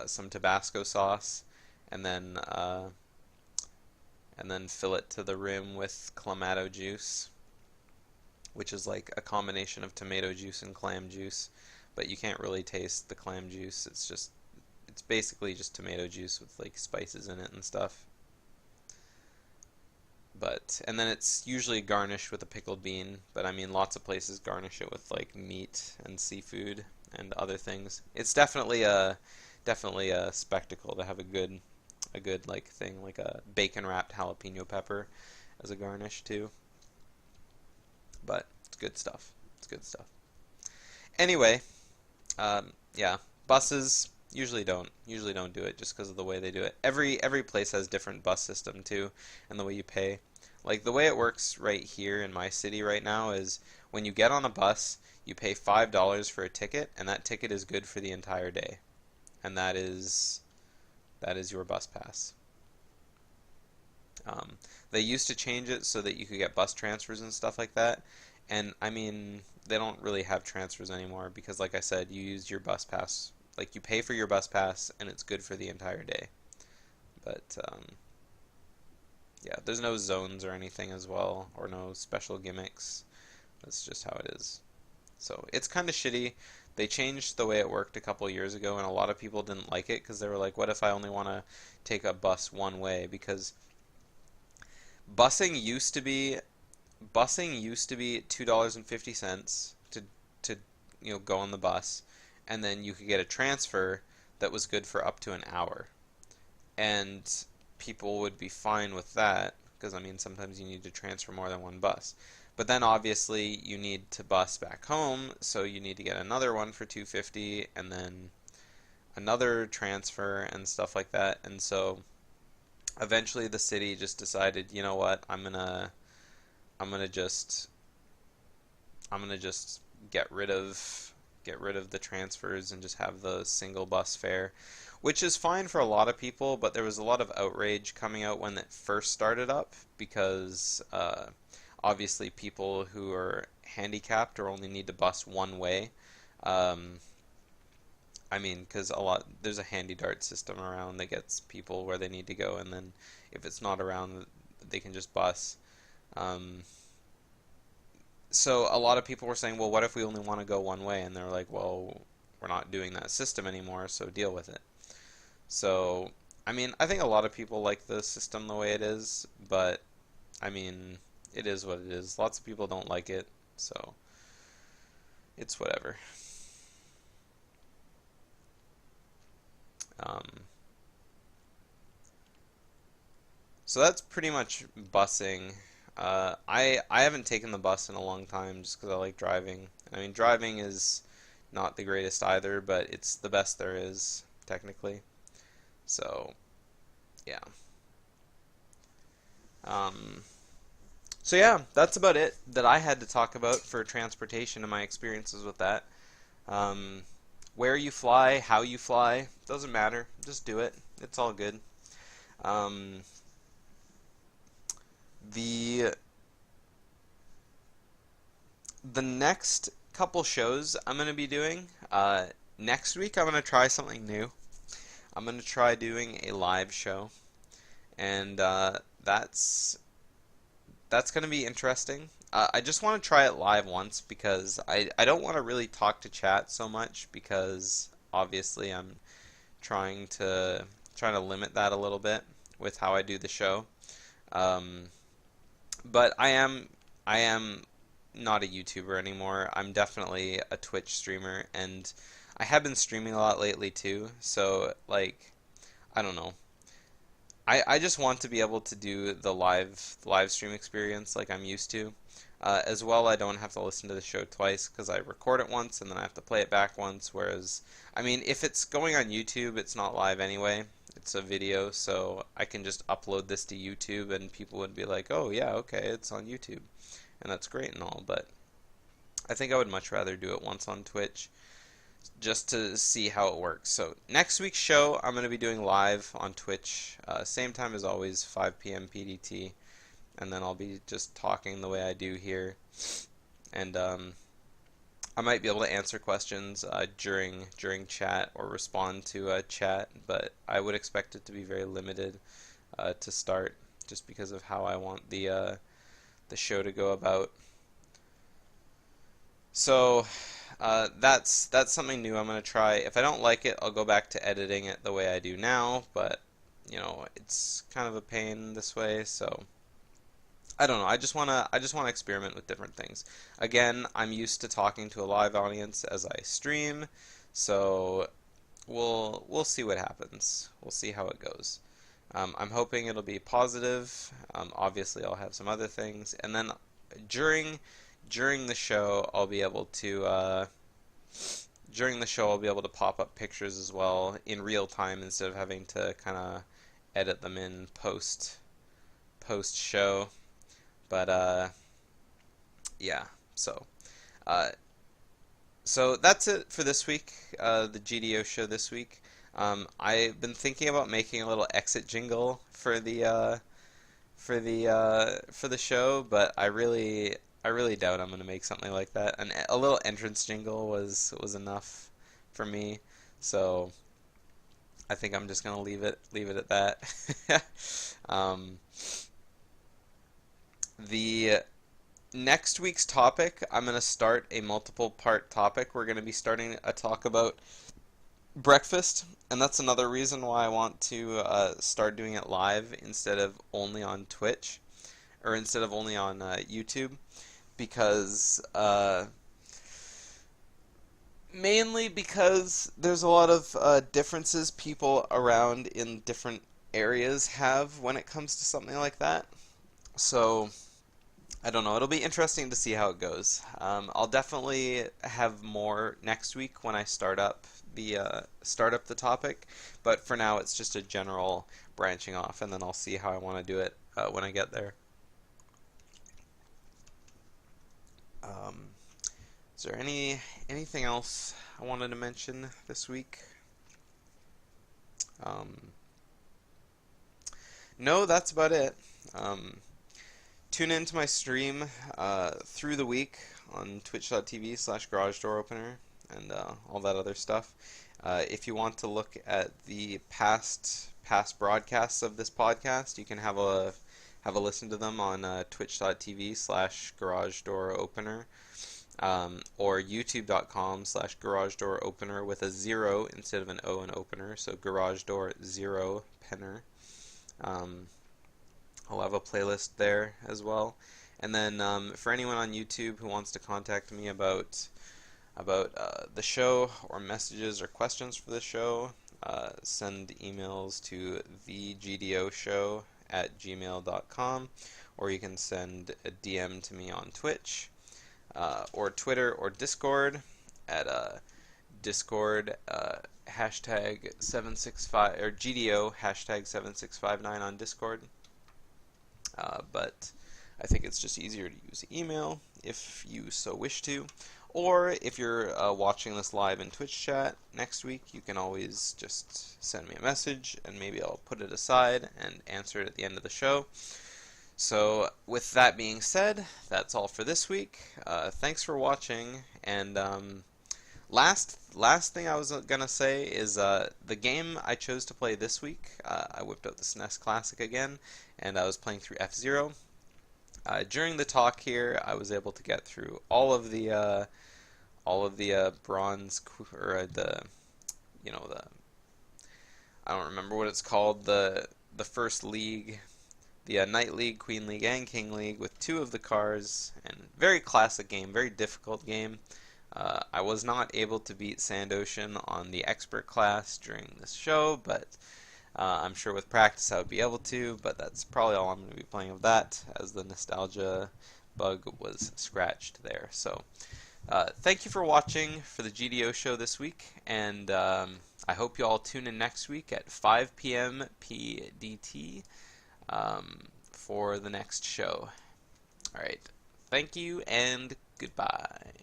Speaker 1: some Tabasco sauce, and then uh, and then fill it to the rim with clamato juice, which is like a combination of tomato juice and clam juice, but you can't really taste the clam juice. It's basically just tomato juice with like spices in it and stuff. But and then it's usually garnished with a pickled bean, but I mean lots of places garnish it with like meat and seafood and other things. It's definitely a spectacle to have a good like thing like a bacon wrapped jalapeno pepper as a garnish too. But it's good stuff. It's good stuff. Anyway, yeah, buses usually don't do it just because of the way they do it. Every place has different bus system too, and the way you pay. Like the way it works right here in my city right now is when you get on a bus, you pay $5 for a ticket, and that ticket is good for the entire day, and that is your bus pass. Um, they used to change it so that you could get bus transfers and stuff like that. And I mean, they don't really have transfers anymore because, like I said, you use your bus pass. Like you pay for your bus pass, and it's good for the entire day. But yeah, there's no zones or anything as well, or no special gimmicks. That's just how it is. So it's kind of shitty. They changed the way it worked a couple years ago, and a lot of people didn't like it because they were like, "What if I only want to take a bus one way?" Because busing used to be busing used to be $2.50 to go on the bus, and then you could get a transfer that was good for up to an hour, and people would be fine with that because I mean sometimes you need to transfer more than one bus. But then obviously you need to bus back home, so you need to get another one for 250 and then another transfer and stuff like that. And so eventually the city just decided, you know what, I'm gonna just I'm gonna just get rid of the transfers and just have the single bus fare, which is fine for a lot of people, but there was a lot of outrage coming out when it first started up because obviously people who are handicapped or only need to bus one way. Um, I mean, because there's a handy dart system around that gets people where they need to go, and then if it's not around, they can just bus. Um, so a lot of people were saying, well, what if we only want to go one way? And they're like, well, we're not doing that system anymore, so deal with it. So, I mean, I think a lot of people like the system the way it is, but I mean, it is what it is. Lots of people don't like it, so it's whatever. Um, so that's pretty much busing. I haven't taken the bus in a long time just because I like driving. I mean, driving is not the greatest either, but it's the best there is, technically. So, yeah. Um, so yeah, that's about it that I had to talk about for transportation and my experiences with that. Um, where you fly, how you fly, doesn't matter. Just do it. It's all good. Um, the the next couple shows I'm going to be doing, next week I'm going to try something new. I'm going to try doing a live show, and that's going to be interesting. I just want to try it live once because I don't want to really talk to chat so much because obviously I'm trying to limit that a little bit with how I do the show. Um, but I am not a YouTuber anymore. I'm definitely a Twitch streamer, and I have been streaming a lot lately too. So like, I don't know. I just want to be able to do the live stream experience like I'm used to. As well, I don't have to listen to the show twice because I record it once and then I have to play it back once. Whereas, I mean, if it's going on YouTube, it's not live anyway. It's a video, so I can just upload this to YouTube and people would be like, "Oh yeah, okay, it's on YouTube," and that's great and all. But I think I would much rather do it once on Twitch just to see how it works. So next week's show, I'm going to be doing live on Twitch, same time as always, 5 p.m. PDT, and then I'll be just talking the way I do here, and I might be able to answer questions during chat or respond to chat, but I would expect it to be very limited to start, just because of how I want the show to go about. So that's something new I'm gonna try. If I don't like it, I'll go back to editing it the way I do now. But you know, it's kind of a pain this way. So I don't know. I just wanna experiment with different things. Again, I'm used to talking to a live audience as I stream, so we'll see what happens. We'll see how it goes. I'm hoping it'll be positive. Obviously, I'll have some other things, and then during during the show, I'll be able to pop up pictures as well in real time instead of having to kind of edit them in post show. But yeah, so uh, so that's it for this week. The GDO show this week. I've been thinking about making a little exit jingle for the show, but I really doubt I'm gonna make something like that. A little entrance jingle was enough for me, so I think I'm just gonna leave it at that. um, the next week's topic, I'm gonna start a multiple part topic. We're gonna be starting a talk about breakfast, and that's another reason why I want to start doing it live instead of only on Twitch or instead of only on YouTube, because mainly because there's a lot of differences people around in different areas have when it comes to something like that. So I don't know. It'll be interesting to see how it goes. I'll definitely have more next week when I start up the topic, but for now it's just a general branching off, and then I'll see how I want to do it when I get there. Um, is there anything else I wanted to mention this week? Um, no, that's about it. Um, Tune into my stream through the week on twitch.tv/garagedooropener and all that other stuff. If you want to look at the past broadcasts of this podcast, you can have a listen to them on twitch.tv/garagedooropener, or youtube.com/garagedooropener with a 0 instead of an O in opener, so garage door 0 penner. I'll have a playlist there as well. And then for anyone on YouTube who wants to contact me about the show or messages or questions for the show, send emails to thegdoshow@gmail.com, or you can send a DM to me on Twitch, or Twitter, or Discord at Discord hashtag 765 or GDO hashtag 7659 on Discord. But I think it's just easier to use email if you so wish to. Or if you're watching this live in Twitch chat next week, you can always just send me a message and maybe I'll put it aside and answer it at the end of the show. So with that being said, that's all for this week. Thanks for watching, and last thing I was gonna say is the game I chose to play this week. I whipped out the SNES Classic again, and I was playing through F-Zero. During the talk here, I was able to get through all of the bronze, or the I don't remember what it's called, the first league, the Knight League, Queen League, and King League with 2 of the cars, and very classic game, very difficult game. I was not able to beat Sand Ocean on the expert class during this show, but I'm sure with practice I would be able to, but that's probably all I'm going to be playing of that, as the nostalgia bug was scratched there. So thank you for watching for the GDO show this week, and I hope you all tune in next week at 5 p.m. PDT for the next show. Alright, thank you and goodbye.